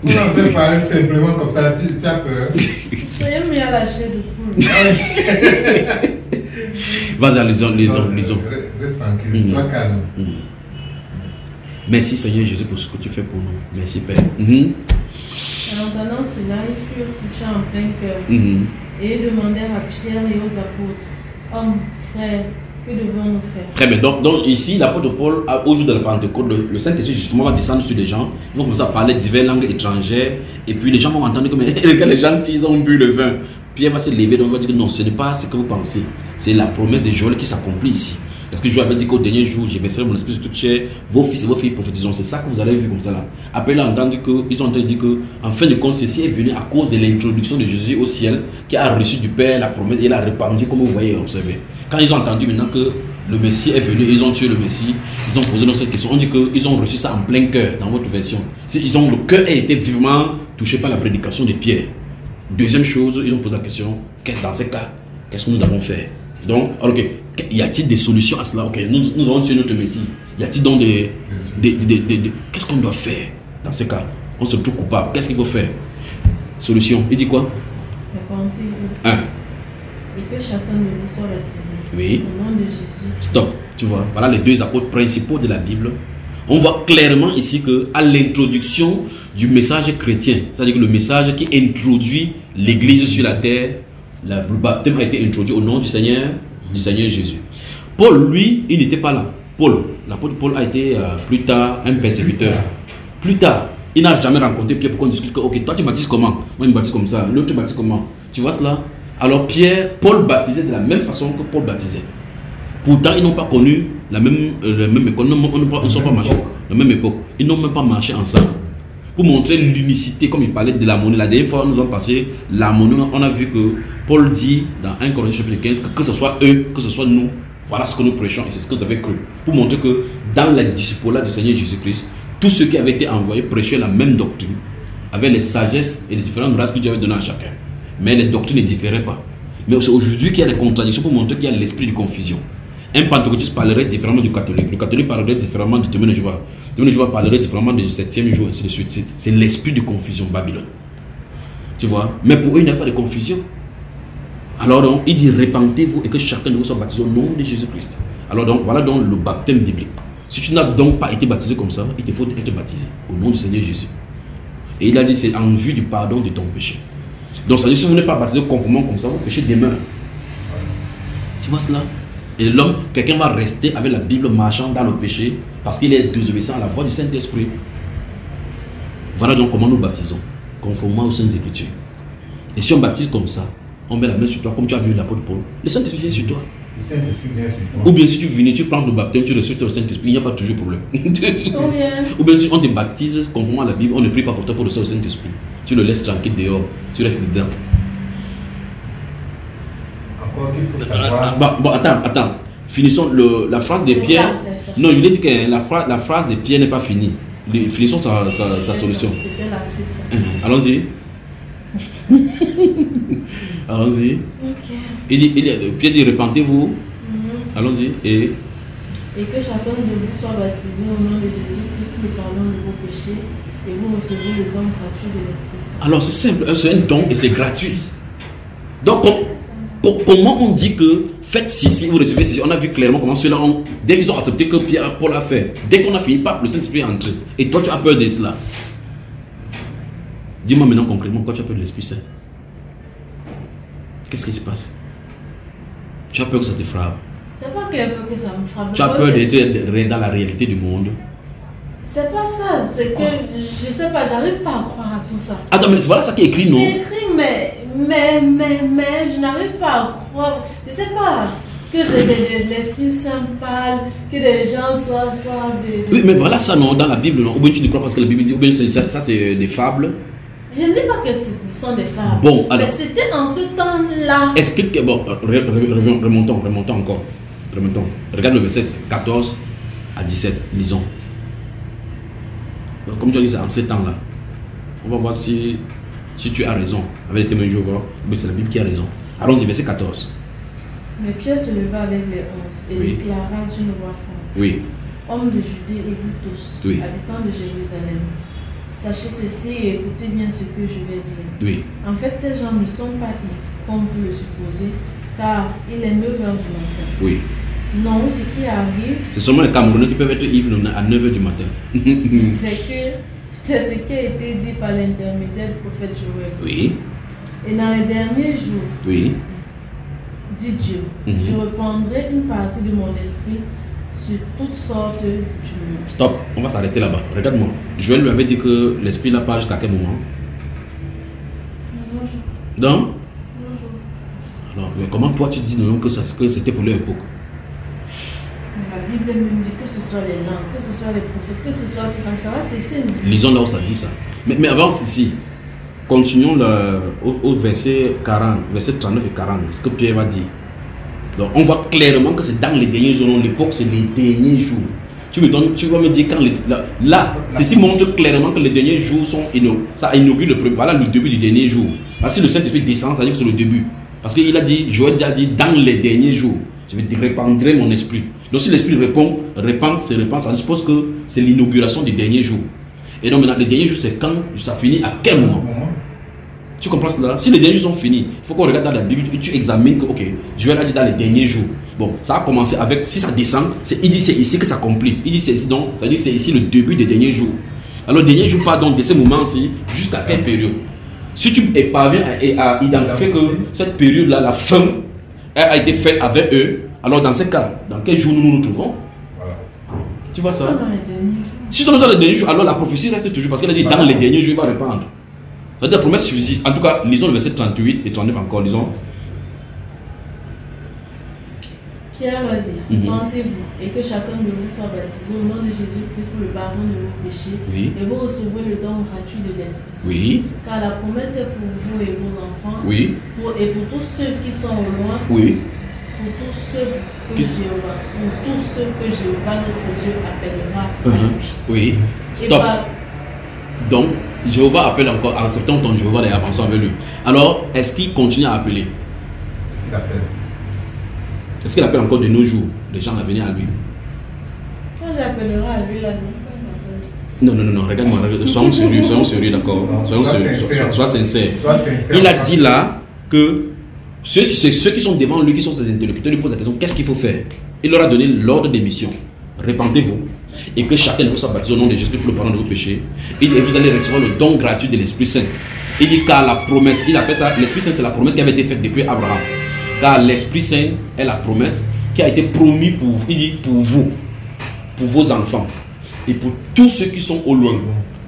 On en fait parler simplement comme ça, tu as peur. Soyez mis à la chair de poule. Vas-y, lisons. Reste tranquille, sois calme. Merci Seigneur Jésus pour ce que tu fais pour nous. Merci Père. En entendant cela, ils furent touchés en plein cœur et ils demandèrent à Pierre et aux apôtres, hommes, frères, que devons-nous faire? Très bien, donc ici l'apôtre Paul, au jour de la Pentecôte, le Saint-Esprit justement va descendre sur les gens, ils vont commencer à parler diverses langues étrangères et puis les gens vont entendre que regarde les gens s'ils ont bu le vin, Pierre va se lever, donc il va dire que non, ce n'est pas ce que vous pensez, c'est la promesse de Joël qui s'accomplit ici. Parce que Dieu avait dit qu'au dernier jour, je verserai mon esprit sur toute chair, vos fils et vos filles prophétiseront. C'est ça que vous avez vu comme ça là. Après, ils ont entendu que, en fin de compte, ceci est venu à cause de l'introduction de Jésus au ciel, qui a reçu du Père la promesse et il a répandu, comme vous voyez, observez. Quand ils ont entendu maintenant que le Messie est venu, ils ont tué le Messie, ils ont posé cette question. On dit qu'ils ont reçu ça en plein cœur dans votre version. Le cœur a été vivement touché par la prédication de Pierre. Deuxième chose, ils ont posé la question, dans ces cas, qu'est-ce que nous avons fait? Donc, ok, y a-t-il des solutions à cela? Ok, nous avons tué notre Messie. Y a-t-il donc qu'est-ce qu'on doit faire dans ces cas? On se trouve coupable. Qu'est-ce qu'il faut faire? Solution. Il dit quoi? Répentez-vous. Et que chacun de vous soit baptisé. Oui. Au nom de Jésus. Stop. Tu vois, voilà les deux apôtres principaux de la Bible. On voit clairement ici que à l'introduction du message chrétien, c'est-à-dire que le message qui introduit l'Église sur la terre, le baptême a été introduit au nom du Seigneur Jésus. Paul, lui, il n'était pas là. L'apôtre Paul a été plus tard un persécuteur. Plus tard, il n'a jamais rencontré Pierre pour qu'on discute que, ok, toi tu baptises comment? Moi je me baptise comme ça, l'autre tu baptises comment? Tu vois cela? Alors Paul baptisait de la même façon que Paul baptisait. Pourtant, ils n'ont pas connu la même école, ils ne sont pas marchés la même époque. Ils n'ont même pas marché ensemble. Pour montrer l'unicité, comme il parlait de l'harmonie. La dernière fois, nous avons passé l'harmonie. On a vu que Paul dit dans 1 Corinthiens chapitre 15 que ce soit eux, que ce soit nous, voilà ce que nous prêchons et c'est ce que vous avez cru. Pour montrer que dans la disciple du Seigneur Jésus-Christ, tous ceux qui avaient été envoyés prêchaient la même doctrine, avec les sagesses et les différentes grâces que Dieu avait données à chacun. Mais les doctrines ne différaient pas. Mais c'est aujourd'hui qu'il y a des contradictions pour montrer qu'il y a l'esprit de confusion. Un pentecôtiste parlerait différemment du catholique. Le catholique parlerait différemment du témoin de Jéhovah. Le témoin de Jéhovah parlerait différemment du 7e jour, ainsi de suite. C'est l'esprit de confusion, Babylone. Tu vois? Mais pour eux, il n'y a pas de confusion. Alors donc, il dit répentez-vous et que chacun de vous soit baptisé au nom de Jésus-Christ. Alors donc, voilà donc le baptême biblique. Si tu n'as donc pas été baptisé comme ça, il te faut être baptisé au nom du Seigneur Jésus. Et il a dit c'est en vue du pardon de ton péché. Donc ça veut dire si vous n'êtes pas baptisé conformément comme ça, vos péchés demeurent. Tu vois cela? Et l'homme, quelqu'un va rester avec la Bible marchant dans le péché parce qu'il est désobéissant à la voix du Saint-Esprit. Voilà donc comment nous baptisons, conformément aux Saintes Écritures. Et si on baptise comme ça, on met la main sur toi, comme tu as vu l'apôtre Paul, le Saint-Esprit vient sur toi. Le Saint-Esprit vient sur toi. Ou bien si tu venais, tu prends le baptême, tu reçois le Saint-Esprit, il n'y a pas toujours de problème. Ou bien si on te baptise conformément à la Bible, on ne prie pas pour toi pour recevoir le Saint-Esprit. Tu le laisses tranquille dehors, tu restes dedans. Encore qu'il faut savoir. Bon, attends. Finissons la phrase de Pierre. Non, il a dit que la phrase de Pierre n'est pas finie. Finissons sa solution. C'était la suite. Allons-y. Allons-y. Ok. Pierre dit répentez-vous. Allons-y. Et que chacun de vous soit baptisé au nom de Jésus-Christ pour le pardon de vos péchés et vous recevez le don gratuit de l'Esprit Saint. Alors c'est simple, c'est un don et c'est gratuit. Donc comment on dit que faites ceci, vous recevez ceci? On a vu clairement comment ceux-là dès qu'ils ont accepté que Paul a fait, dès qu'on a fini, le Saint-Esprit est entré. Et toi tu as peur de cela. Dis-moi maintenant concrètement pourquoi tu as peur de l'Esprit Saint. Qu'est-ce qui se passe? Tu as peur que ça te frappe? C'est pas que ça me frappe. Tu as peur d'être dans la réalité du monde? C'est pas ça, c'est que je sais pas, j'arrive pas à croire à tout ça. Attends, mais c'est voilà ça qui est écrit, non? C'est écrit, mais je n'arrive pas à croire. Je sais pas que l'Esprit Saint parle, que des gens soient des... Oui, mais voilà ça, non, dans la Bible, non? Ou bien tu ne crois pas ce que la Bible dit, ou bien ça c'est des fables? Je ne dis pas que ce sont des fables. Bon, alors, mais c'était en ce temps-là. Est-ce que... Bon, remontons encore. Regarde le verset 14 à 17, lisons. Donc, comme tu as dit, c'est en ces temps-là. On va voir si tu as raison avec les témoins de Jéhovah, mais c'est la Bible qui a raison. Allons-y, verset 14. Mais Pierre se leva avec les 11 et déclara d'une voix forte. Oui. Hommes de Judée et vous tous, habitants de Jérusalem, sachez ceci et écoutez bien ce que je vais dire. Oui. En fait, ces gens ne sont pas ivres, comme vous le supposez, car il est 9h du matin. Oui. Non, ce qui arrive... C'est seulement les Camerounais qui peuvent être ivres à 9h du matin. C'est ce qui a été dit par l'intermédiaire du prophète Joël. Oui. Et dans les derniers jours, oui, dit Dieu, je répandrai une partie de mon esprit sur toutes sortes d'humains. Stop, on va s'arrêter là-bas. Regarde-moi. Joël lui avait dit que l'esprit n'a pas jusqu'à quel moment? Bonjour. Donc? Bonjour. Alors, mais comment toi tu dis non que c'était pour leur époque? La Bible même dit que ce soit les langues, que ce soit les prophètes, que ce soit tout ça, ça va cesser. Lisons là où ça dit ça. Mais avant ceci, continuons au verset 40, verset 39 et 40, ce que Pierre va dire. Donc on voit clairement que c'est dans les derniers jours, non, l'époque c'est les derniers jours. Tu vas me dire quand là, ceci montre clairement que les derniers jours sont ça inaugure le premier, voilà le début du dernier jour. Parce que le Saint-Esprit descend, ça veut dire que c'est le début. Parce qu'il a dit, Joël a dit dans les derniers jours, je vais répandre mon esprit. Donc si l'esprit répand, ça suppose que c'est l'inauguration des derniers jours. Et donc maintenant les derniers jours c'est quand ça finit, à quel moment? Tu comprends cela? Si les derniers jours sont finis, il faut qu'on regarde dans la Bible et tu examines que, ok, Joël a dit dans les derniers jours. Bon, ça a commencé avec, si ça descend, il dit c'est ici que ça s'accomplit. Il dit c'est ici, donc, ça veut dire c'est ici le début des derniers jours. Alors, les derniers jours, pardon, de ces moments-ci, jusqu'à quelle période? Si tu parviens à identifier que cette période-là, la fin, elle a été faite avec eux, alors dans ce cas, dans quel jour nous nous trouvons? Voilà. Tu vois ça? Dans les derniers jours. Si c'est dans les derniers jours, alors la prophétie reste toujours, parce qu'elle a dit dans les derniers jours, il va répandre. C'est-à-dire la promesse subsiste. En tout cas, lisons le verset 38 et 39 encore, lisons. Pierre leur dit, Pentez-vous et que chacun de vous soit baptisé au nom de Jésus-Christ pour le pardon de vos péchés, et vous recevrez le don gratuit de l'Esprit. Oui. Car la promesse est pour vous et vos enfants, oui. Et pour tous ceux qui sont au loin, oui. pour tous ceux que Jéhovah notre Dieu appellera à lui. Oui. Stop. Donc, Jéhovah appelle encore, en acceptant ton Jéhovah et avançant avec lui. Alors, est-ce qu'il continue à appeler? Est-ce qu'il appelle? Est-ce qu'il appelle encore de nos jours les gens à venir à lui? Quand j'appellerai à lui, là, non, regarde-moi, soyons sérieux, d'accord? Sois sincère. Il a dit là que ceux qui sont devant lui, qui sont ses interlocuteurs, lui posent la question, qu'est-ce qu'il faut faire? Il leur a donné l'ordre des missions. Répandez-vous et que chacun de vous soit baptisé au nom de Jésus pour le pardon de vos péchés. Et vous allez recevoir le don gratuit de l'Esprit Saint. Il dit car la promesse, il appelle ça, l'Esprit Saint c'est la promesse qui avait été faite depuis Abraham. Car l'Esprit Saint est la promesse qui a été promise pour vous, il dit pour vous, pour vos enfants et pour tous ceux qui sont au loin,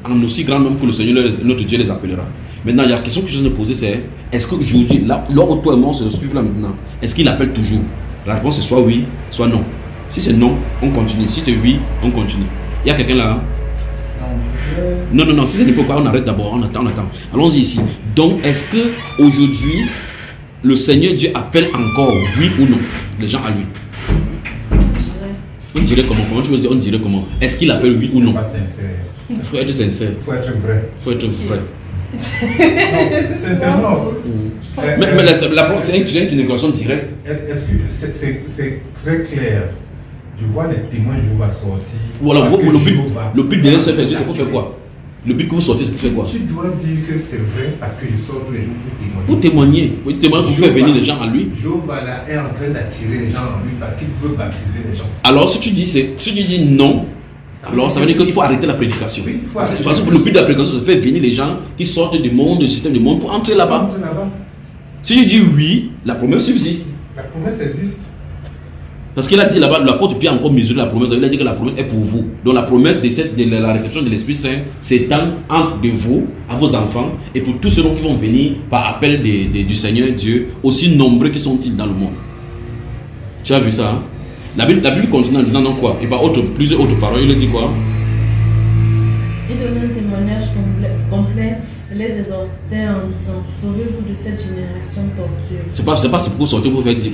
en aussi grand nombre que le Seigneur, notre Dieu les appellera. Maintenant, il y a la question que je viens de poser, c'est est-ce qu'aujourd'hui, là, lors où toi et moi on se suivent là maintenant, est-ce qu'il appelle toujours? La réponse est soit oui, soit non. Si c'est non, on continue. Si c'est oui, on continue. Il y a quelqu'un là? Non. Si ce n'est pas quoi, on arrête d'abord. On attend. Allons-y ici. Donc, est-ce que aujourd'hui, le Seigneur Dieu appelle encore oui ou non les gens à lui? On dirait comment? Comment tu veux dire? On dirait comment? Est-ce qu'il appelle oui ou non? Il faut être sincère. Il faut être vrai. Non, sincèrement. Mais la c'est une négociation directe. Est-ce que c'est très clair? Je vois les témoins de Jéhovah sortir. Voilà, le but de ce c'est pour faire quoi? Le but que vous sortez, c'est pour faire quoi? Tu dois dire que c'est vrai parce que je sors tous les jours pour témoigner. Pour témoigner. Oui, témoigner pour faire venir les gens à lui. Jéhovah est en train d'attirer les gens en lui parce qu'il veut baptiser les gens. Alors, si tu dis non, alors ça veut dire qu'il faut arrêter la prédication. Oui, parce que le but de la prédication, c'est de faire venir les gens qui sortent du monde, du système du monde pour entrer là-bas. Si je dis oui, la promesse subsiste. La promesse existe. Parce qu'il a dit là-bas, l'apôtre Pierre a encore mesuré la promesse. Il a dit que la promesse est pour vous. Donc la promesse de la réception de l'Esprit Saint s'étend entre de vous, à vos enfants, et pour tous ceux qui vont venir par appel du Seigneur Dieu, aussi nombreux qui sont-ils dans le monde. Tu as vu ça, hein? La Bible continue en disant non quoi? Et par plusieurs autres paroles, il dit quoi? Il donne un témoignage complet et les exhortait en disant, sauvez-vous de cette génération tortueuse. C'est pas pour vous sortir pour faire dire.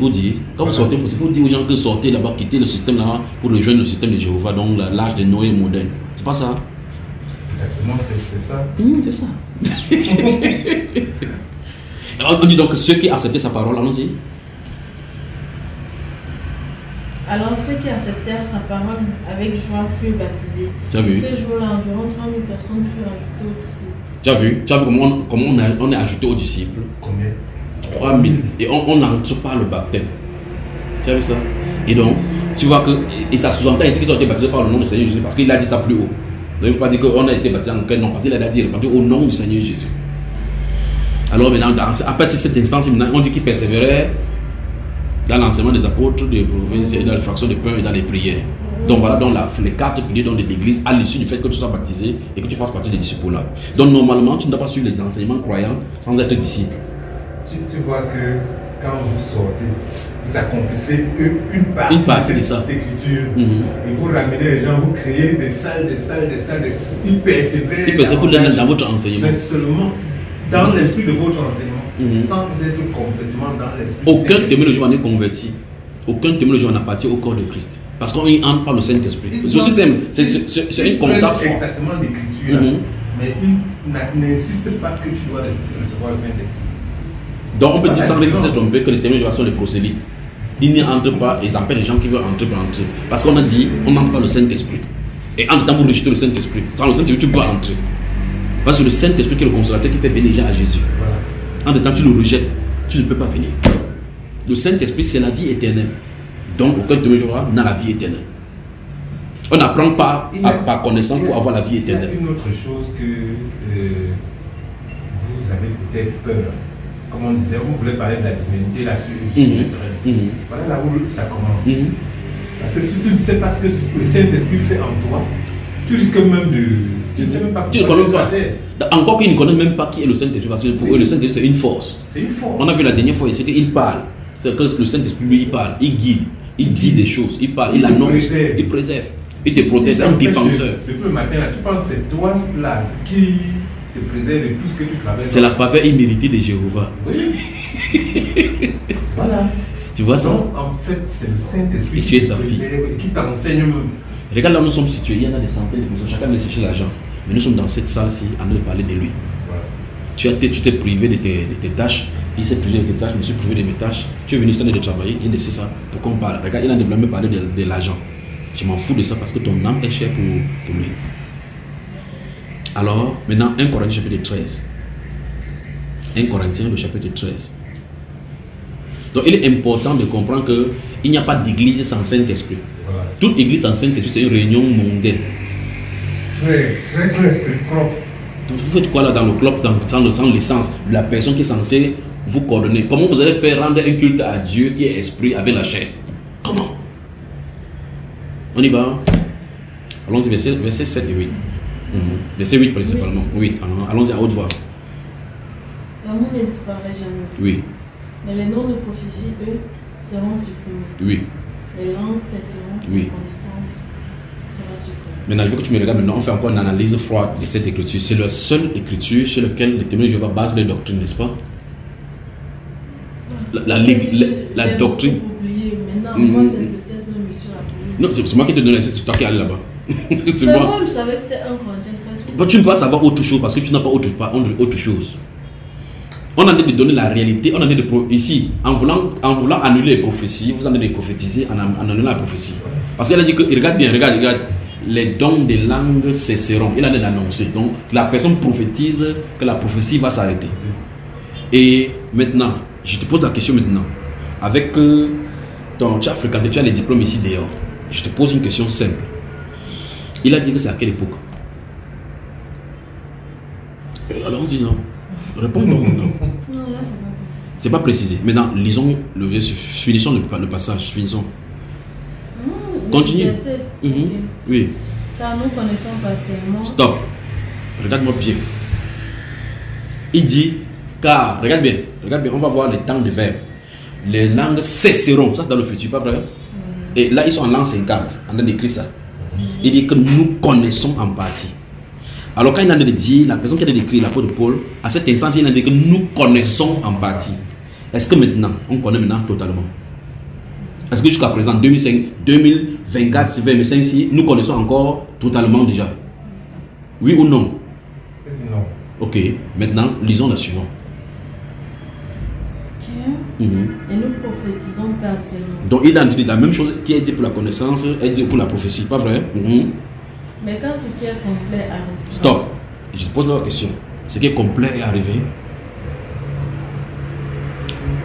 Quand vous sortez, c'est pour dire aux gens que sortez là-bas, quittez le système là pour rejoindre le système de Jéhovah, donc l'âge de Noé moderne. C'est pas ça? Exactement, c'est ça. C'est ça. On dit donc que ceux qui acceptaient sa parole, allons-y. Alors ceux qui acceptèrent sa parole avec joie furent baptisés. Tu as vu? Ce jour-là, environ 3000 personnes furent ajoutées aux disciples. Tu as vu comment on est ajouté aux disciples? Combien? 3000. Et on n'entre pas le baptême. Tu as vu ça? Et donc, tu vois que, et ça sous-entend ici qu'ils ont été baptisés par le nom du Seigneur Jésus, parce qu'il a dit ça plus haut. Donc il ne faut pas dire qu'on a été baptisé en quel nom, parce qu'il a dit au nom du Seigneur Jésus. Alors maintenant, à partir de cette instance, on dit qu'il persévérait dans l'enseignement des apôtres, des provinces, et dans les fractions de pain et dans les prières. Donc voilà donc les 4 piliers de l'église à l'issue du fait que tu sois baptisé et que tu fasses partie des disciples là. Donc normalement, tu ne dois pas suivre les enseignements croyants sans être disciple. Tu vois que quand vous sortez, vous accomplissez une partie de cette écriture et vous ramenez les gens, vous créez des salles, ils persévèrent dans votre enseignement. Mais seulement dans l'esprit de votre enseignement, sans être complètement dans l'esprit. Aucun témoin de Jéhovah n'est converti Aucun témoignage n'appartient au corps de Christ. Parce qu'on y entre par le Saint-Esprit. C'est aussi simple. C'est une constat fort. Exactement l'écriture. Mais il n'insiste pas que tu dois recevoir le Saint-Esprit. Donc on peut dire sans résister tromper que les témoignages sont les prosélytes. Ils n'y entrent pas, ils empêchent les gens qui veulent entrer pour entrer. Parce qu'on a dit, on n'entre pas le Saint-Esprit. Et en même temps, vous rejetez le Saint-Esprit. Sans le Saint-Esprit, tu ne peux pas entrer. Parce que le Saint-Esprit qui est le consolateur qui fait venir les gens à Jésus. Voilà. En même temps, tu le rejettes, tu ne peux pas venir. Le Saint-Esprit, c'est la vie éternelle. Donc, aucun témoignage n'a la vie éternelle. On n'apprend pas par connaissance pour avoir la vie éternelle. Il y a une autre chose que vous avez peut-être peur. Comme on disait, vous voulez parler de la divinité, la surnaturelle. Voilà là où ça commence. Parce que si tu ne sais pas ce que le Saint-Esprit fait en toi, tu risques même de... Tu ne sais même pas. Tu ne connais pas. Encore qu'ils ne connaissent même pas qui est le Saint-Esprit. Parce que pour eux, le Saint-Esprit, c'est une force. C'est une force. On a vu la dernière fois ici qu'il parle. C'est que le Saint-Esprit, lui, il parle. Il guide. Il dit des choses. Il parle. Il annonce. Il préserve. Il te protège. C'est un défenseur. Depuis le matin, là, tu penses que c'est toi là qui te préserve de tout ce que tu traverses. C'est la faveur imméritée de Jéhovah. Oui. Voilà. Tu vois ça? Donc, en fait, c'est le Saint-Esprit qui te préserve et qui t'enseigne même. Regarde là où nous sommes situés. Il y en a des centaines de personnes. Chacun veut chercher l'argent. Mais nous sommes dans cette salle-ci en train de parler de lui. Voilà. Tu t'es privé de tes tâches. Il s'est privé de tes tâches. Je me suis privé de mes tâches. Tu es venu ici de travailler. Il laissé ça pour qu'on parle. Regarde, il a développé parler de l'argent. Je m'en fous de ça parce que ton âme est chère pour lui. Alors, maintenant, 1 Corinthiens chapitre 13. 1 Corinthiens, le chapitre 13. Donc, il est important de comprendre qu'il n'y a pas d'église sans Saint-Esprit. Voilà. Toute église sans Saint-Esprit, c'est une réunion mondaine. Très propre. Donc, vous faites quoi là dans le club, sans l'essence de la personne qui est censée vous coordonner? Comment vous allez faire rendre un culte à Dieu qui est esprit avec la chair? Comment? On y va. Allons-y, verset 7 et 8. Verset 8 principalement. Oui, allons-y à haute voix. L'amour ne disparaît jamais. Oui. Mais les noms de prophétie, eux, seront supprimés. Oui. Les langues cesseront. Oui. La connaissance sera supprimée. Maintenant, je veux que tu me regardes. Maintenant, on fait encore une analyse froide de cette écriture. C'est la seule écriture sur laquelle les témoins de Jéhovah basent les doctrines, n'est-ce pas? La doctrine. Maintenant, moi, c'est le test de monsieur Apollo. Non, c'est moi qui te donne, c'est toi qui es allé là-bas. C'est moi. Je savais que c'était 1 Corinthiens 13. Bon, tu ne peux pas savoir autre chose parce que tu n'as pas autre chose. On a dit de donner la réalité, on a dit de ici, en voulant annuler les prophéties, vous en avez prophétisé en annulant la prophétie. Parce qu'elle a dit que, regarde bien, regarde, les dons des langues cesseront. Il a annoncé. Donc, la personne prophétise que la prophétie va s'arrêter. Et maintenant, je te pose la question maintenant. Avec tu as fréquenté, tu as les diplômes ici dehors. Je te pose une question simple. Il a dit que c'est à quelle époque? Allons-y, non. Réponds-nous. Non, là, c'est pas précisé. C'est pas précisé. Maintenant, lisons le verset. Finissons le passage. Finissons. Continue. Okay. Oui. Car nous connaissons partiellement. Stop. Regarde-moi bien. Il dit, car, regarde bien, on va voir les temps de verbe. Les langues cesseront. Ça, c'est dans le futur, pas vrai? Et là, ils sont en l'an 50, en train d'écrire ça. Il dit que nous connaissons en partie. Alors, quand il a dit, la personne qui a écrit l'apôtre de Paul, à cet instant, il a dit que nous connaissons en partie. Est-ce que maintenant, on connaît maintenant totalement? Est-ce que jusqu'à présent, 2024, 2025, nous connaissons encore totalement déjà? Oui ou non? Non. Ok, maintenant, lisons la suivante. Et nous prophétisons partiellement. Donc, il a dit la même chose qui est dit pour la connaissance, est dit pour la prophétie, pas vrai? Mais quand ce qui est complet arrive. Stop. Je te pose la question. Ce qui est complet est arrivé.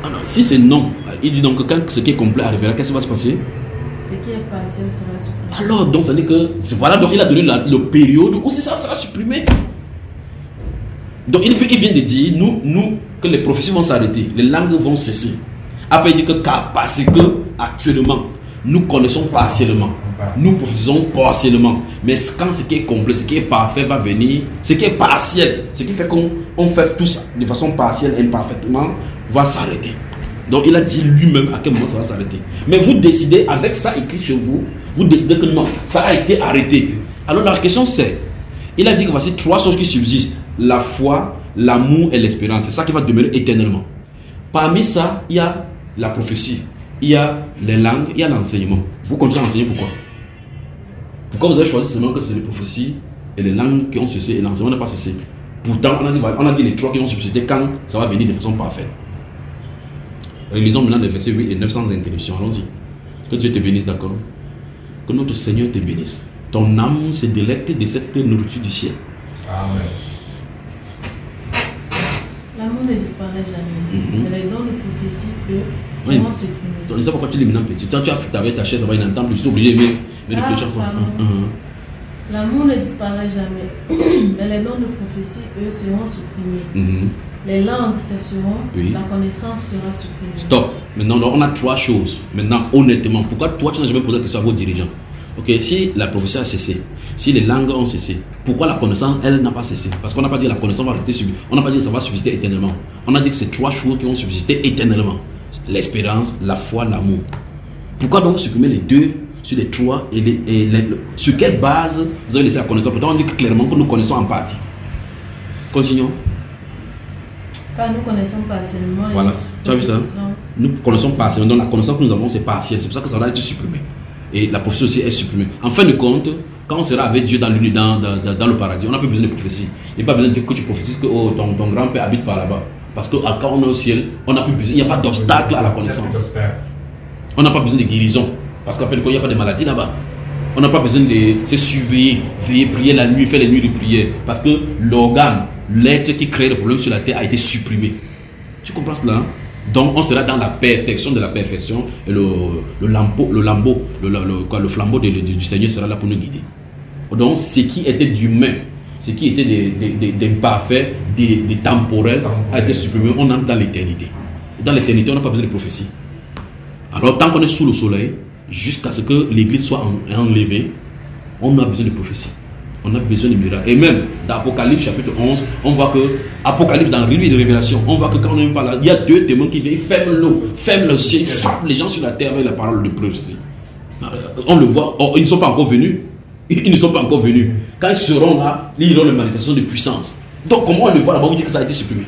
Alors, si c'est non, il dit donc que quand ce qui est complet arrivera, qu'est-ce qui va se passer? Ce qui est partiel sera supprimé. Alors, donc, ça dit que. Voilà, donc il a donné le période où ça sera supprimé. Donc, il vient de dire, nous, que les prophéties vont s'arrêter, les langues vont cesser. Après, il dit que parce que, actuellement, nous connaissons partiellement. Nous prophétisons partiellement. Mais quand ce qui est complet, ce qui est parfait va venir, ce qui est partiel, ce qui fait qu'on fait tout ça de façon partielle, imparfaitement, va s'arrêter. Donc il a dit lui-même à quel moment ça va s'arrêter. Mais vous décidez, avec ça écrit chez vous, vous décidez que non, ça a été arrêté. Alors la question c'est, il a dit que voici 3 choses qui subsistent. La foi, l'amour et l'espérance. C'est ça qui va demeurer éternellement. Parmi ça, il y a la prophétie. il y a les langues, il y a l'enseignement. Vous continuez à enseigner pourquoi? Pourquoi vous avez choisi seulement que c'est les prophéties et les langues qui ont cessé et l'enseignement n'a pas cessé? Pourtant, on a dit les trois qui ont subsisté quand ça va venir de façon parfaite. Relisons maintenant les versets 8 et 9 sans interruption. Allons-y. Que Dieu te bénisse, d'accord? Que notre Seigneur te bénisse. Ton âme se délecte de cette nourriture du ciel. Amen. L'amour ne disparaît jamais. Mais les dons de prophétie, eux, seront supprimés. Tu ne sais pas pourquoi tu es maintenant petit. Toi, tu as foutu avec ta chaise dans un temple, tu es obligé de mettre le chaque fois. L'amour ne disparaît jamais. Mais les dons de prophétie, eux, seront supprimés. Les langues cesseront, la connaissance sera supprimée. Stop. Maintenant, on a trois choses. Maintenant, honnêtement, pourquoi toi, tu n'as jamais posé la question à vos dirigeants? Ok, si la prophétie a cessé, si les langues ont cessé, pourquoi la connaissance, elle, n'a pas cessé? Parce qu'on n'a pas dit que la connaissance va rester subsistée. On n'a pas dit que ça va subsister éternellement. On a dit que c'est trois choses qui ont subsisté éternellement. L'espérance, la foi, l'amour. Pourquoi donc supprimer les deux sur les trois sur quelle base vous avez laissé la connaissance? Pourtant, on dit clairement que nous connaissons en partie. Continuons. Car nous connaissons partiellement. Voilà, tu as vu ça? Nous connaissons partiellement. Donc la connaissance que nous avons, c'est partiel. C'est pour ça que ça va être supprimé. Et la prophétie aussi est supprimée. En fin de compte, quand on sera avec Dieu dans le paradis, on n'a plus besoin de prophétie. Il n'y a pas besoin de dire que tu prophétises que ton grand-père habite par là-bas. Parce que quand on est au ciel, on n'a plus besoin. Il n'y a pas d'obstacle à la connaissance. On n'a pas besoin de guérison. Parce qu'en fin de compte, il n'y a pas de maladie là-bas. On n'a pas besoin de se surveiller, veiller, prier la nuit, faire les nuits de prière. Parce que l'organe, l'être qui crée le problème sur la terre a été supprimé. Tu comprends cela? Donc on sera dans la perfection de la perfection et le flambeau du Seigneur sera là pour nous guider. Donc ce qui était d'humain, ce qui était d'imparfait, de temporel a été supprimé. On entre dans l'éternité. Dans l'éternité, on n'a pas besoin de prophétie. Alors tant qu'on est sous le soleil, jusqu'à ce que l'église soit enlevée, on a besoin de prophétie. On a besoin de miracles. Et même dans Apocalypse chapitre 11, on voit que Apocalypse dans le livre de Révélation, on voit que quand on est pas là, il y a deux témoins qui viennent, ils ferment l'eau, ferment le ciel, ils frappent les gens sur la terre avec la parole de prophétie. On le voit, ils ne sont pas encore venus. Ils ne sont pas encore venus. Quand ils seront là, ils auront une manifestation de puissance. Donc comment on le voit là-bas, vous dit que ça a été supprimé.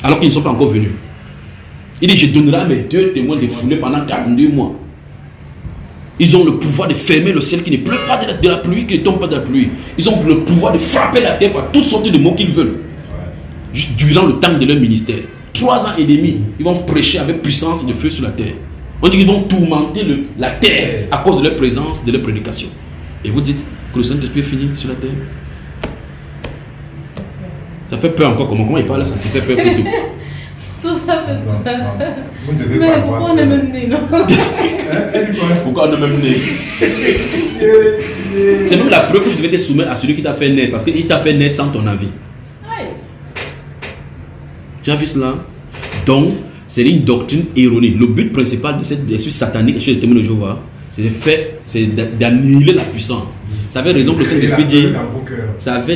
Alors qu'ils ne sont pas encore venus. Il dit, je donnerai à mes deux témoins de foulée pendant 42 mois. Ils ont le pouvoir de fermer le ciel qui ne pleut pas de la pluie, qui ne tombe pas de la pluie. Ils ont le pouvoir de frapper la terre par toutes sortes de mots qu'ils veulent. Juste durant le temps de leur ministère. 3 ans et demi, ils vont prêcher avec puissance et de feu sur la terre. On dit qu'ils vont tourmenter la terre à cause de leur présence, de leur prédication. Et vous dites que le Saint-Esprit est fini sur la terre? Ça fait peur encore. Comment il parle, ça fait peur pour tout. Tout ça fait peur. Vous ne devez Mais pas pourquoi voir. on est même né, non? Pourquoi on est même né? C'est même la preuve que je devais te soumettre à celui qui t'a fait naître. Parce qu'il t'a fait naître sans ton avis. Aïe. Tu as vu cela? Donc, c'est une doctrine erronée. Le but principal de cette esprit satanique chez les témoins de Jéhovah, c'est d'annihiler la puissance. Ça avait raison que le Saint-Esprit dit. Ça avait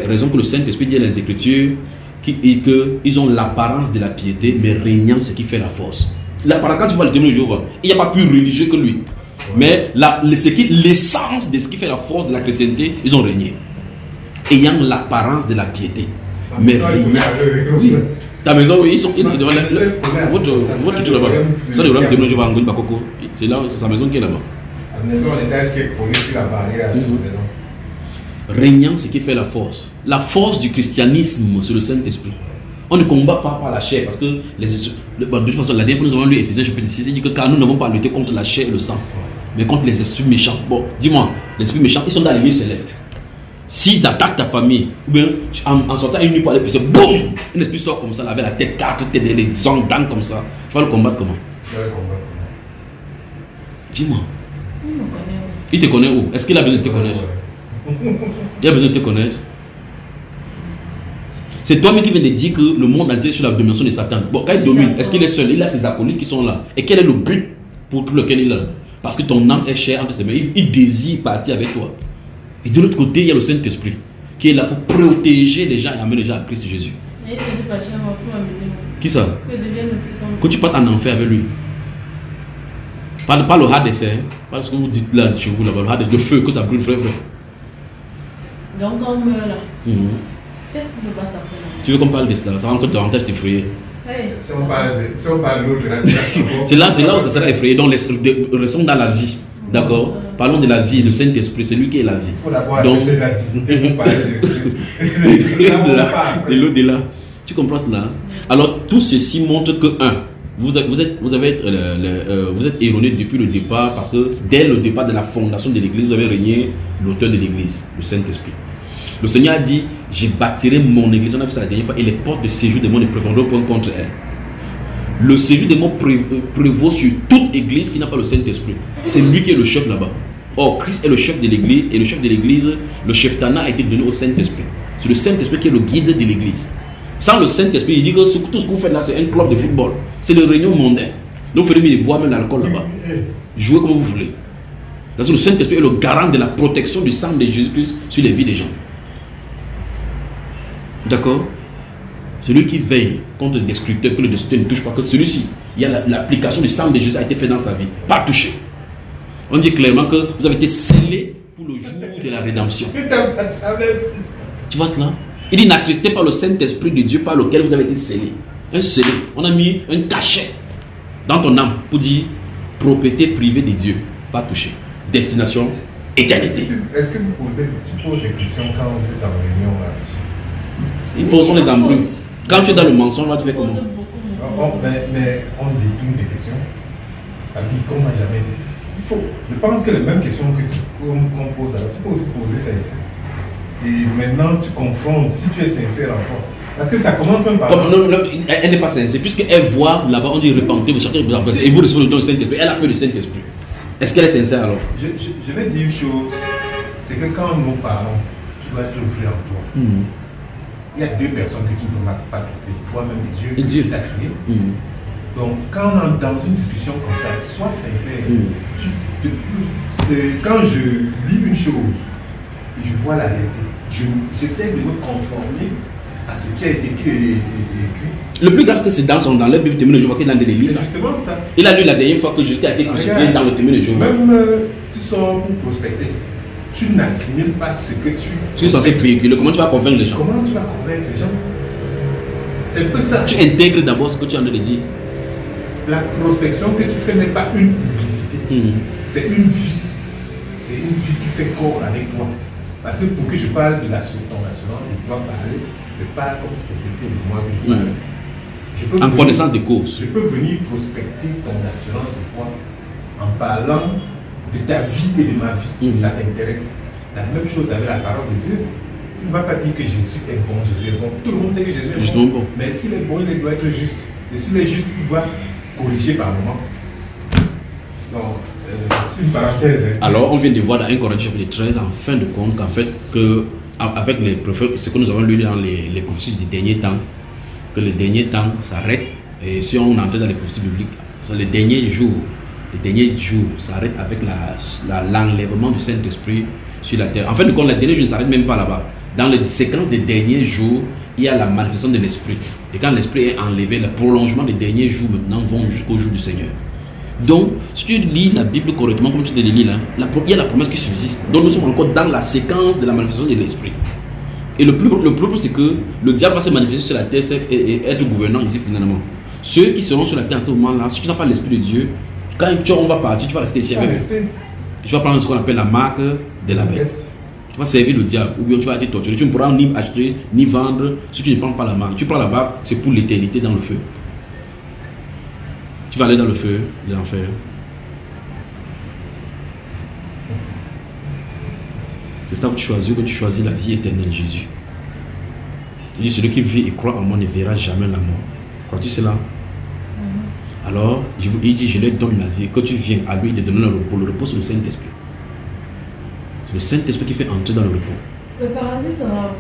raison que le Saint-Esprit dit dans les Écritures qu'ils ont l'apparence de la piété, mais régnant ce qui fait la force. Quand tu vois le témoin de Jéhovah, il n'y a pas plus religieux que lui. Mais l'essence de ce qui fait la force de la chrétienté, ils ont régné. Ayant l'apparence de la piété, mais régnant. Oui. Ta maison, oui, ils sont devant votre là-bas. Ça, le roi témoin de Jéhovah, c'est là, c'est sa maison qui est là-bas. La maison en étage qui est collée sur la barrière à cette maison. Régnant, ce qui fait la force. La force du christianisme sur le Saint-Esprit. On ne combat pas par la chair parce que de toute façon, la dernière fois nous avons lu Éphésiens chapitre 6, il dit que car nous n'avons pas lutté contre la chair et le sang, mais contre les esprits méchants. Bon, dis-moi, les esprits méchants, ils sont dans les lieux célestes. S'ils attaquent ta famille, ou bien en sortant une nuit pour aller pisser, boum, un esprit sort comme ça, là, avec la tête 4 têtes, les ongles dents comme ça. Tu vas le combattre comment? Dis-moi. Il te connaît où? Est-ce qu'il a besoin de te connaître? Il a besoin de te connaître. C'est toi-même qui viens de dire que le monde entier est sur la domination de Satan. Bon, quand il domine, est-ce qu'il est seul? Il a ses acolytes qui sont là. Et quel est le but pour lequel il est là? Parce que ton âme est chère entre ses mains. Il désire partir avec toi. Et de l'autre côté, il y a le Saint-Esprit qui est là pour protéger les gens et amener les gens à Christ Jésus. Qui ça? Que tu partes en enfer avec lui. Pas le hard essai. Pas ce que vous dites là chez vous là-bas. Le hard de feu, que ça brûle, frère. Donc on meurt là. Qu'est-ce qui se passe après là? Tu veux qu'on parle de cela? Ça va encore davantage t'effrayer. Si on parle de l'autre, là, c'est là où ça sera effrayé. Donc, restons dans la vie. D'accord? Parlons de la vie, le Saint-Esprit, c'est lui qui est la vie. Il faut d'abord accepter la divinité pour parler de l'au-delà. Tu comprends cela? Alors, tout ceci montre que, vous êtes erroné depuis le départ, parce que dès le départ de la fondation de l'église, vous avez régné l'auteur de l'église, le Saint-Esprit. Le Seigneur a dit, je bâtirai mon église, on a vu ça la dernière fois, et les portes de séjour des démons ne prévaudront point contre elle. Le séjour des démons prévaut sur toute église qui n'a pas le Saint-Esprit. C'est lui qui est le chef là-bas. Or, Christ est le chef de l'église, et le chef de l'église, le cheftanat a été donné au Saint-Esprit. C'est le Saint-Esprit qui est le guide de l'église. Sans le Saint-Esprit, il dit que tout ce que vous faites là, c'est un club de football. C'est le réunion mondaine. Donc, vous faites des bois, même l'alcool là-bas. Jouez comme vous voulez. Parce que le Saint-Esprit est le garant de la protection du sang de Jésus-Christ sur les vies des gens. D'accord? C'est lui qui veille contre le destructeur, que le destructeur ne touche pas, que celui-ci, il y a l'application du sang de Jésus a été fait dans sa vie, pas touché. On dit clairement que vous avez été scellé pour le jour de la rédemption. Tu vois cela? Il dit, n'attristez pas le Saint-Esprit de Dieu par lequel vous avez été scellé. Un scellé. On a mis un cachet dans ton âme pour dire propriété privée de Dieu, pas touché. Destination, éternité. Est-ce que tu poses des questions quand vous êtes en réunion là? Ils posent les embrouilles. Quand tu es dans le mensonge, là, tu fais comment? Mais on détourne des questions. Ça dit qu'on n'a jamais dit. Je pense que les mêmes questions qu'on pose, alors tu peux aussi poser ça ici. Et maintenant, tu confrontes si tu es sincère encore. Parce que ça commence même par... Elle n'est pas sincère. Puisqu'elle voit là-bas, on dit repentez-vous, chacun et vous recevez le don du Saint-Esprit. Elle a peur du Saint-Esprit. Est-ce qu'elle est sincère alors? Je vais dire une chose. C'est que quand nous parlons, tu dois être vrai en toi. Il y a deux personnes que tu ne peux pas tromper, toi-même et Dieu qui t'a créé. Donc, quand on est dans une discussion comme ça, sois sincère. Quand je lis une chose, je vois la réalité, j'essaie de me conformer à ce qui a été écrit. Le plus grave que c'est dans la Bible témoin de Jéhovah qu'il a de l'église. C'est justement ça. Il a lu la dernière fois que Jésus a été crucifié dans le témoin de Jéhovah. Même tu sors pour prospecter. Tu n'assimiles pas ce que tu es censé véhiculer. Comment tu vas convaincre les gens? Comment tu vas convaincre les gens? C'est un peu ça. Tu intègres d'abord ce que tu es en train de dire. La prospection que tu fais n'est pas une publicité. C'est une vie. C'est une vie qui fait corps avec toi. Parce que pour que je parle de ton assurance, je dois parler. C'est pas comme si c'était de moi que je parle. En connaissance de cause. Je peux venir prospecter ton assurance de toi en parlant de ta vie et de ma vie. Ça t'intéresse. La même chose avec la parole de Dieu. Tu ne vas pas dire que Jésus est bon, Jésus est bon. Tout le monde sait que Jésus est bon. Mais s'il est bon, il doit être juste. Et s'il est juste, il doit corriger par moment. Donc, une parenthèse. Alors, on vient de voir dans 1 Corinthiens chapitre 13, en fin de compte, qu'en fait, avec les prophètes, ce que nous avons lu dans les prophéties des derniers temps, que les derniers temps s'arrêtent. Et si on entre dans les prophéties bibliques, les derniers jours s'arrêtent avec l'enlèvement du Saint-Esprit sur la terre. En fait, les derniers jours ne s'arrêtent même pas là-bas. Dans les séquences des derniers jours, il y a la manifestation de l'Esprit. Et quand l'Esprit est enlevé, le prolongement des derniers jours maintenant vont jusqu'au jour du Seigneur. Donc, si tu lis la Bible correctement, comme tu te lis là, il y a la promesse qui subsiste. Donc, nous sommes encore dans la séquence de la manifestation de l'Esprit. Et le problème, c'est que le diable va se manifester sur la terre et être gouvernant ici finalement. Ceux qui seront sur la terre à ce moment-là, si tu n'as pas l'Esprit de Dieu, quand on va partir, tu vas rester ici avec eux. Tu vas prendre ce qu'on appelle la marque de la bête. Tu vas servir le diable, ou bien tu vas être torturé. Tu ne pourras ni acheter, ni vendre si tu ne prends pas la marque. Tu prends la marque, c'est pour l'éternité dans le feu. Tu vas aller dans le feu de l'enfer. C'est ça que tu choisis la vie éternelle, Jésus. Il dit, celui qui vit et croit en moi ne verra jamais la mort. Crois-tu cela? Alors, il dit, je leur donne la vie. Que tu viens à lui, il te donne le repos. Le repos, c'est le Saint-Esprit. C'est le Saint-Esprit qui fait entrer dans le repos. Le paradis sera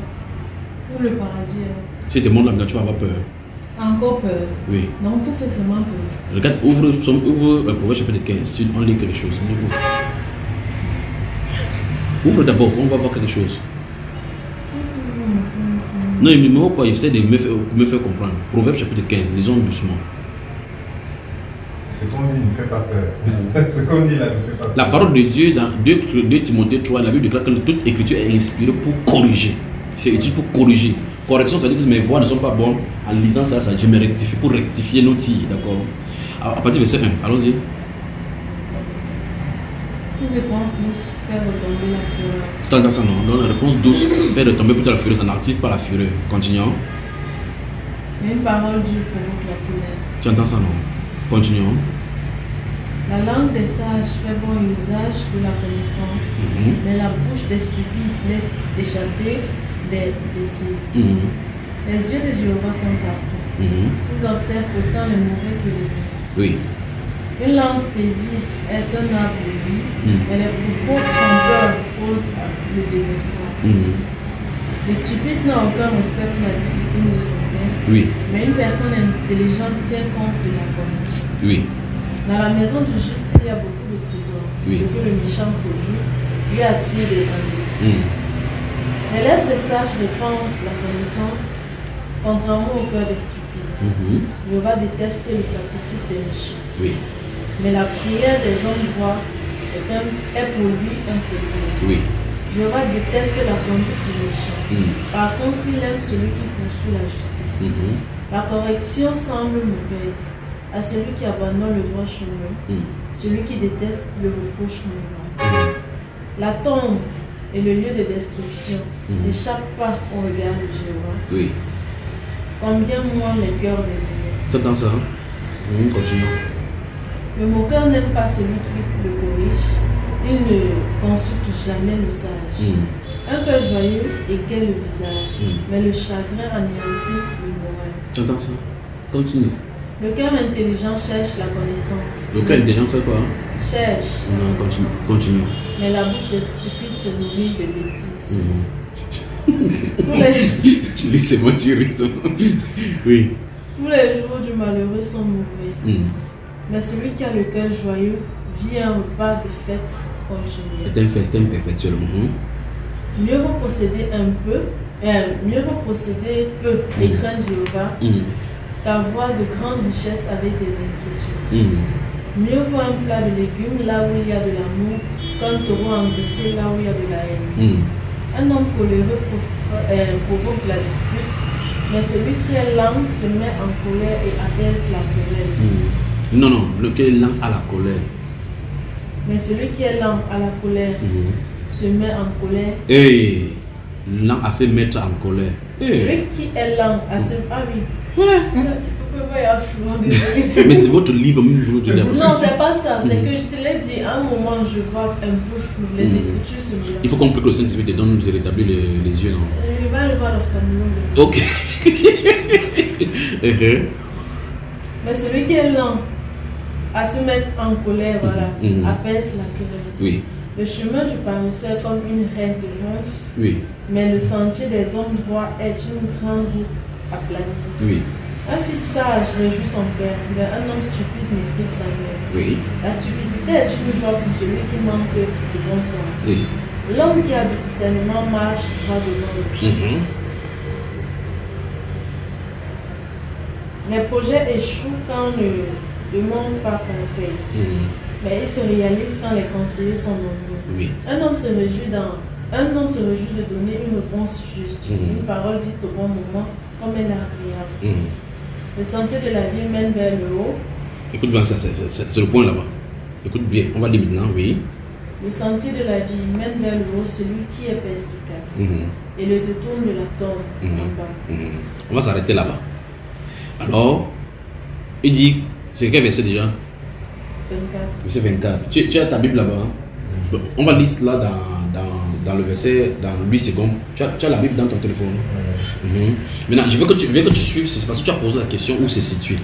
pour le paradis. Si tu te montres là, tu vas avoir peur. Encore peur? Oui. Non, tout fait seulement peur. Regarde, ouvre Proverbe chapitre 15. On lit quelque chose. Ouvre d'abord, on va voir quelque chose. Non, il ne me pas, il essaie de me faire comprendre. Proverbe chapitre 15, lisons doucement. Ce qu'on dit ne fait pas peur. Ce qu'on dit là ne fait pas peur. La parole de Dieu dans 2 Timothée 3, la Bible déclare que toute écriture est inspirée pour corriger. C'est utile pour corriger, Correction, ça veut dire que mes voix ne sont pas bonnes. En lisant ça, je me rectifie pour rectifier nos tirs, d'accord. À partir du verset 1, allons-y. Une réponse douce, faire retomber la fureur. C'est dans ça, non? Donc la réponse douce, faire retomber plutôt la fureur, ça n'active pas la fureur. Continuons. Mais une parole dure provoque la colère. Tu entends ça, non? Continuons. La langue des sages fait bon usage de la connaissance, mais la bouche des stupides laisse échapper des bêtises. Les yeux de Jéhovah sont partout. Ils observent autant les mauvais que les bons. Oui. Une langue paisible est un arbre de vie, mais les propos trompeurs causent le désespoir. Le stupide n'a aucun respect pour la discipline de son père, Oui. mais une personne intelligente tient compte de la correction. Oui. Dans la maison du juste, il y a beaucoup de trésors. Oui. Ce que le méchant produit lui attire des ennuis. Les lèvres des sages répandent la connaissance, contrairement au cœur des stupides. Jéhovah déteste le sacrifice des méchants. Oui. Mais la prière des hommes droits est pour lui un plaisir. Oui. Jéhovah déteste la conduite du méchant. Par contre, il aime celui qui poursuit la justice. La correction semble mauvaise à celui qui abandonne le droit chemin, celui qui déteste le reproche moral. La tombe et le lieu de destruction n'échappent pas au regard de Jéhovah. Oui. Combien moins les cœurs des humains. Tu entends ça? Continuons. Le moqueur n'aime pas celui qui le corrige. Il ne consulte jamais le sage. Un cœur joyeux égaye le visage, mais le chagrin anéantit le moral. Tu entends ça? Continue. Le cœur intelligent cherche la connaissance. Le cœur intelligent fait quoi? Cherche. Continuons. Mais la bouche des stupides se nourrit de bêtises. Tous les... Tu lis, c'est moi, tu ris. Oui. Tous les jours du malheureux sont mauvais. Mais celui qui a le cœur joyeux vit un repas de fête continuel. C'est un festin perpétuel. Mieux vaut posséder peu et craindre Jéhovah qu'avoir de grandes richesses avec des inquiétudes. Mieux vaut un plat de légumes là où il y a de l'amour qu'un taureau engraissé là où il y a de la haine. Un homme coléreux provoque la dispute, mais celui qui est lent se met en colère et apaise la colère. Non, lequel est lent à la colère. Mais celui qui est lent à la colère se met en colère. Lent à se mettre en colère. Celui qui est lent à se... Ah oui. Mais c'est votre livre, même je vous dis. Non, c'est pas ça. C'est que je te l'ai dit. À un moment, je vois un peu flou. Les écritures se mélangent. Il faut qu'on prie que le Saint-Esprit te donne de rétablir les yeux, non? Il va le voir l'ophtalmologue. Ok. Mais celui qui est lent à se mettre en colère, voilà, apaise la colère. Oui. Le chemin du paresseux est comme une haie de ronces. Oui. Mais le sentier des hommes droits est une grande route aplanie. Oui. Un fils sage réjouit son père, mais un homme stupide méprise sa mère. Oui. La stupidité est une joie pour celui qui manque de bon sens. Oui. L'homme qui a du discernement marche droit devant lui. Les projets échouent quand on ne demande pas conseil. Mais ils se réalisent quand les conseillers sont nombreux. Oui. Un homme se réjouit de donner une réponse juste, une parole dite au bon moment, comme elle est agréable. Le sentier de la vie mène vers le haut. Écoute bien, c'est le point là-bas. Écoute bien, on va lire maintenant, oui. Le sentier de la vie mène vers le haut celui qui est perspicace et le détourne de la tombe en bas. On va s'arrêter là-bas. Alors, il dit, c'est quel verset déjà? 24. Verset 24. Tu as ta Bible là-bas, hein? Bon, on va lire cela dans le verset, dans 8 secondes. Tu as la Bible dans ton téléphone. Maintenant, je veux que tu suives, c'est parce que tu as posé la question où c'est situé.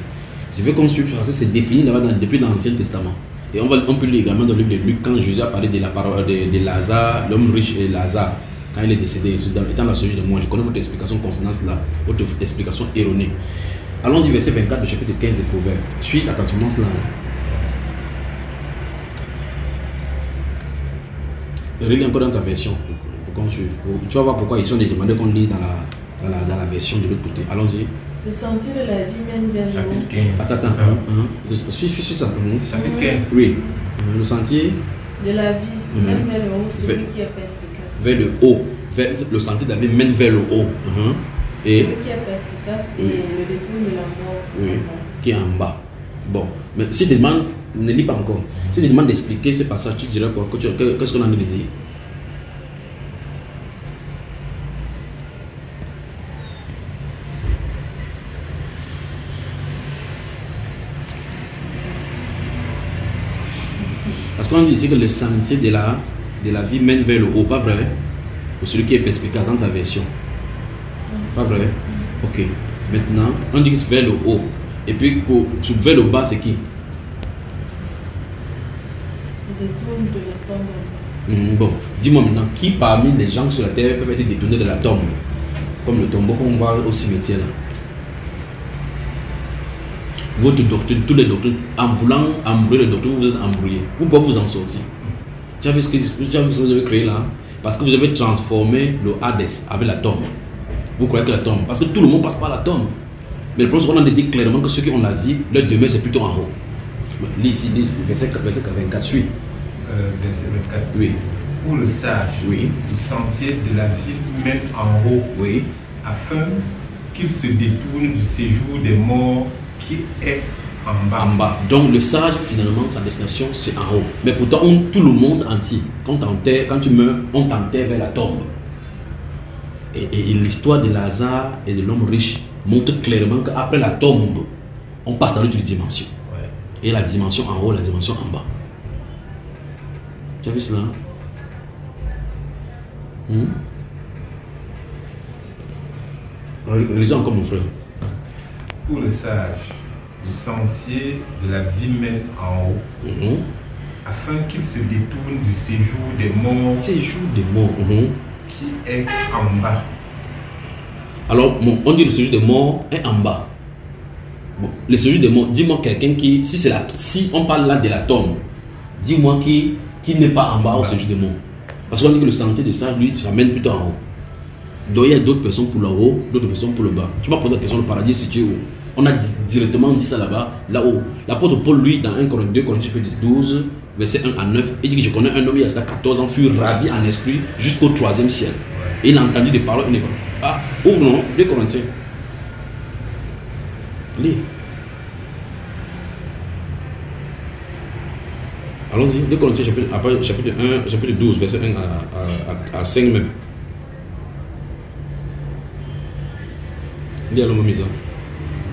Je veux qu'on suive, parce que c'est défini là-bas depuis dans l'Ancien Testament. Et on peut lire également dans le livre de Luc, quand Jésus a parlé de la parole de Lazare, l'homme riche et Lazare, quand il est décédé, étant dans ce sujet de moi, je connais votre explication concernant cela, votre explication erronée. Allons-y, verset 24 du chapitre 15 des Proverbes. Suis attentivement cela. Relis encore dans ta version pour qu'on suive. Tu vas voir pourquoi ici on est demandé qu'on lise dans la version de l'autre côté. Allons-y. Le sentier de la vie mène vers le haut. Chapitre 15. Attends. Suis ça. Chapitre 15. Oui. Le sentier De la vie mène vers le haut celui qui est perspicace. Vers le haut. Le sentier de la vie mène vers le haut. Et celui qui est perspicace et le détourne de la mort. Oui, qui est en bas. Bon, mais si tu demandes, ne lis pas encore. Si tu demandes d'expliquer ce passage, tu dirais quoi? Qu'est-ce qu'on a envie de dire? Parce qu'on dit ici que le sentier de la vie mène vers le haut, pas vrai? Pour celui qui est perspicace dans ta version. Pas vrai? Ok. Maintenant, on dit que c'est vers le haut. Et puis, vers le bas, c'est qui? Il détourne de la tombe. Bon, dis-moi maintenant, qui parmi les gens sur la terre peuvent être détournés de la tombe? Comme le tombeau qu'on voit au cimetière là. Votre doctrine, tous les doctrines, en voulant embrouiller les doctrines, vous êtes embrouillés. Vous ne pouvez pas vous en sortir. Tu as vu ce que vous avez créé là? Parce que vous avez transformé le Hades avec la tombe. Vous croyez que la tombe, parce que tout le monde passe par la tombe. Mais le problème, on a dit clairement que ceux qui ont la vie, leur demeure c'est plutôt en haut. Lis ici, verset 24, suit. Verset 24. Oui. Pour le sage, oui, le sentier de la vie mène en haut, oui, afin qu'il se détourne du séjour des morts qui est en bas. En bas. Donc le sage, finalement, sa destination, c'est en haut. Mais pourtant, tout le monde entier, quand tu meurs, on t'enterre vers la tombe. Et l'histoire de Lazare et de l'homme riche montre clairement qu'après la tombe, on passe dans l'autre dimension. Ouais. Et la dimension en haut, la dimension en bas. Tu as vu cela? Lisons encore mon frère. Pour le sage, le sentier de la vie mène en haut, afin qu'il se détourne du séjour des morts. Séjour des morts. Qui est en bas. Alors, on dit le séjour des morts est en bas. Bon, le séjour des morts, dis-moi quelqu'un qui, si on parle là de la tombe, dis-moi qui n'est pas en bas au séjour des morts. Parce qu'on dit que le sentier de sage, lui, ça mène plutôt en haut. Donc il y a d'autres personnes pour le haut, d'autres personnes pour le bas. Tu m'as posé la question, le paradis est situé où? On a directement dit ça là-bas, là-haut. L'apôtre Paul, lui, dans 2 Corinthiens 12, verset 1 à 9, il dit que je connais un homme, il y a 14 ans, fut ravi en esprit jusqu'au 3e ciel. Et il a entendu des paroles, il dit, ah, ouvre non, 2 Corinthiens. Lis. Allons-y, 2 Corinthiens chapitre 1, chapitre 12, verset 1 à 5 même. Lis alors ma mise.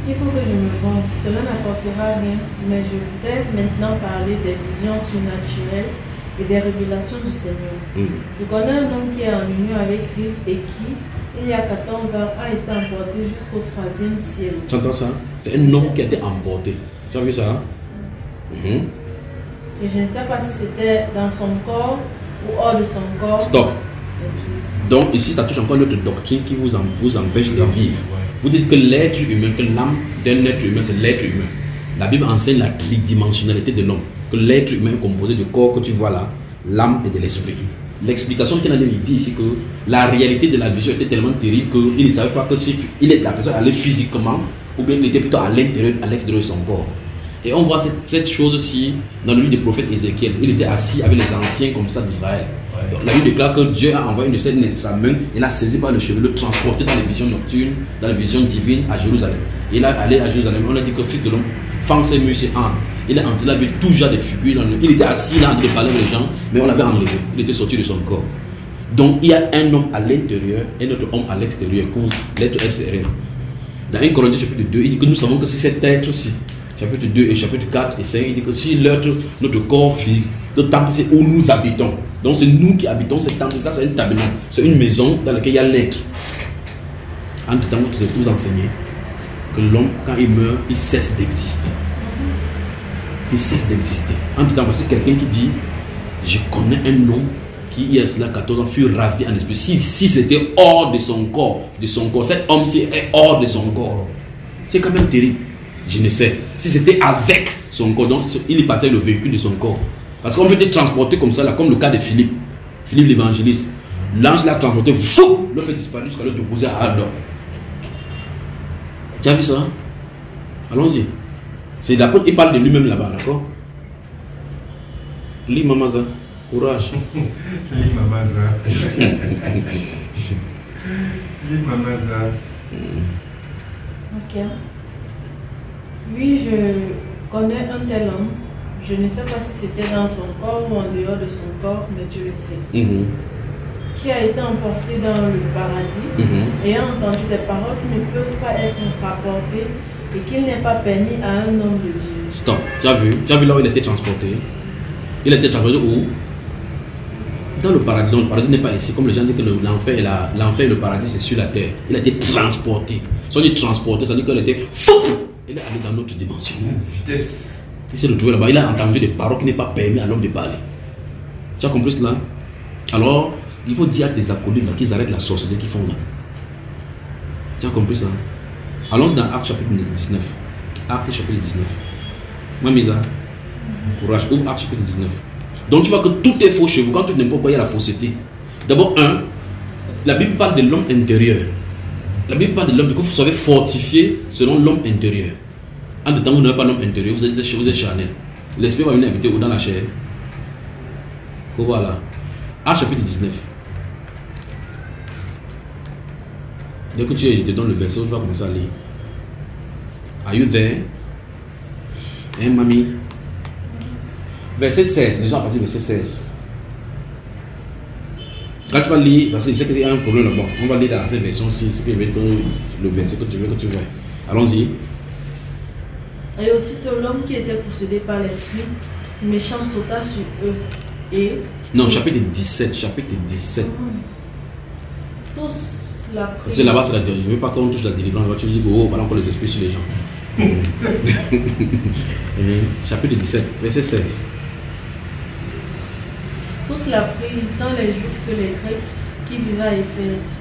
Il faut que je me vante, cela n'apportera rien, mais je vais maintenant parler des visions surnaturelles et des révélations du Seigneur. Je connais un homme qui est en union avec Christ et qui, il y a 14 ans, a été emporté jusqu'au 3e ciel. Tu entends ça? C'est un homme qui a été emporté. Tu as vu ça? Et je ne sais pas si c'était dans son corps ou hors de son corps. Stop. Donc ici, ça touche encore notre doctrine qui vous empêche de vivre. Vous dites que l'être humain, que l'âme d'un être humain, c'est l'être humain. La Bible enseigne la tridimensionnalité de l'homme. Que l'être humain est composé du corps que tu vois là, l'âme et de l'esprit. L'explication qu'il a dit ici que la réalité de la vision était tellement terrible qu'il ne savait pas que si la personne allait physiquement ou bien il était plutôt à l'intérieur, à l'extérieur de son corps. Et on voit cette chose-ci dans le livre du prophète Ézéchiel. Il était assis avec les anciens comme ça d'Israël. Donc la Bible déclare que Dieu a envoyé une de sa main, il a saisi par le cheveu, le transporté dans les visions nocturnes, dans les visions divines à Jérusalem. Il est allé à Jérusalem, on a dit que fils de l'homme, fend ses muscles en. Il est entré, il avait tout genre de figures. Il était assis là en train de parler avec les gens, mais on l'avait enlevé. Il était sorti de son corps. Donc il y a un homme à l'intérieur et notre homme à l'extérieur, l'être extérieur. Dans 1 Corinthiens chapitre 2, il dit que nous savons que si cet être-ci, chapitre 2 et chapitre 4 et 5, il dit que si notre corps physique, notre temple, c'est où nous habitons. Donc c'est nous qui habitons ce temple, ça c'est un tabernacle, c'est une maison dans laquelle il y a l'être. Entre temps, vous enseignez que l'homme, quand il meurt, il cesse d'exister. Il cesse d'exister. Entre temps, voici quelqu'un qui dit, je connais un homme qui, il y a cela 14 ans, fut ravi en esprit. Si c'était hors de son corps, cet homme-ci est hors de son corps. C'est quand même terrible. Je ne sais. Si c'était avec son corps, donc il est parti avec le véhicule de son corps. Parce qu'on peut être transporté comme ça, là, comme le cas de Philippe l'évangéliste. L'ange l'a transporté, fou, le fait disparaître jusqu'à l'heure de poser à Adam. Tu as vu ça? Allons-y. C'est l'apôtre, il parle de lui-même là-bas, d'accord? Lis Mamaza, courage. Lis Mamaza. Lis Mamaza. Ok. Oui, je connais un tel homme. Je ne sais pas si c'était dans son corps ou en dehors de son corps, mais Dieu le sait. Qui a été emporté dans le paradis et a entendu des paroles qui ne peuvent pas être rapportées et qu'il n'est pas permis à un homme de dire. Stop. Tu as vu là où il a été transporté? Il a été transporté où? Dans le paradis. Donc le paradis n'est pas ici. Comme les gens disent que l'enfer et le paradis c'est sur la terre. Il a été transporté. Si on dit transporté, ça veut dire qu'il a été fou. Il est allé dans notre dimension. Vitesse. Il s'est retrouvé là-bas. Il a entendu des paroles qui n'est pas permis à l'homme de parler. Tu as compris cela? Alors, il faut dire à tes acolytes là qu'ils arrêtent la sorcellerie qu'ils font là. Tu as compris ça? Allons dans Actes chapitre 19. Actes chapitre 19. Mamisa, courage, ouvre Actes chapitre 19. Donc tu vois que tout est faux chez vous. Quand tu n'aimes pas pourquoi il y a la fausseté. D'abord, la Bible parle de l'homme intérieur. La Bible parle de l'homme, que vous soyez fortifié selon l'homme intérieur. En temps, vous n'avez pas l'homme intérieur, vous êtes charnel. L'esprit va venir habiter dans la chair. Voilà. Actes chapitre 19. Dès que tu es, je te donne le verset, tu vas commencer à lire. Are you there? Hein, mamie? Verset 16, déjà à partir du verset 16. Quand tu vas lire, parce que je sais qu'il y a un problème là-bas, on va lire dans cette version-ci, ce que je veux que le verset que tu veux que tu vois. Allons-y. Et aussitôt l'homme qui était possédé par l'esprit méchant sauta sur eux et... Non, chapitre 17, chapitre 17. Tous la prirent. Parce que là-bas, je ne veux pas qu'on touche la délivrance. Tu dis que, oh, voilà encore les esprits sur les gens. Chapitre 17, verset 16. Tous la prirent, tant les Juifs que les Grecs qui vivaient à Éphèse.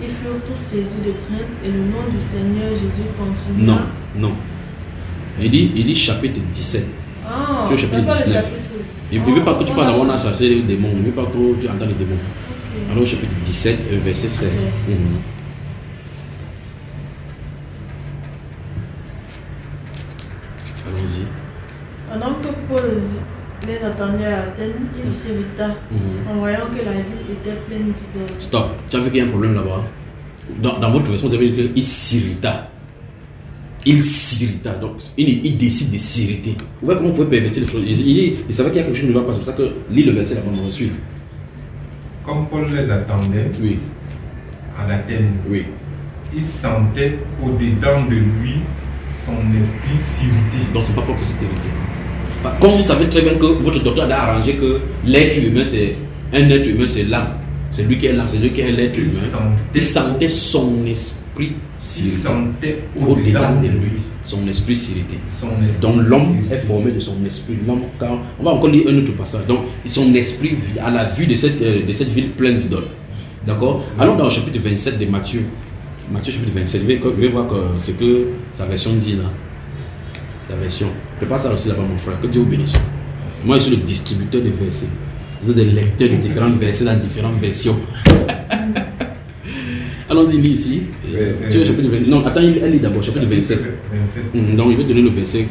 Ils furent tous saisis de crainte et le nom du Seigneur Jésus continua. Non. Il dit chapitre 17. Ah, tu es chapitre 19. Il ne veut pas que tu parles d'avoir cherché les démons. Il ne veut pas que tu entends les démons. Okay. Alors chapitre 17, verset 16. Allons-y. Pendant que Paul les attendait à Athènes, il s'irrita en voyant que la ville était pleine d'idoles. Stop. Tu as vu qu'il y a un problème là-bas? Dans votre version, vous avez dit qu'il s'irrita. Il s'irrita. Donc, il décide de s'irriter. Vous voyez comment vous pouvez pervertir les choses? Il savait qu'il y a quelque chose qui ne va pas. C'est pour ça que lit le verset là-bas, on reçu. Comme Paul les attendait à Athènes, il sentait au-dedans de lui son esprit s'irriter. Donc, c'est pas pour que c'est irrité. Comme vous savez très bien que votre docteur a arrangé que l'être humain, c'est un être humain, c'est l'âme. C'est lui qui est l'âme, c'est lui qui est l'être humain. Il sentait son esprit s'irriter. Il sentait au-dedans de lui son esprit s'irriter. Donc l'homme est formé de son esprit. L'homme, on va encore lire un autre passage. Donc son esprit, à la vue de cette ville pleine d'idoles. D'accord? Allons dans le chapitre 27 de Matthieu. Matthieu chapitre 27. Je vais voir ce que sa version dit là. La version. Prépare ça aussi là-bas, mon frère. Que Dieu vous bénisse. Moi, je suis le distributeur des versets. Vous êtes des lecteurs de différents versets dans différentes versions. Allons-y, lis ici. Tu es au chapitre 27. Non, attends, elle lit d'abord, chapitre 27. Donc, je vais donner le verset.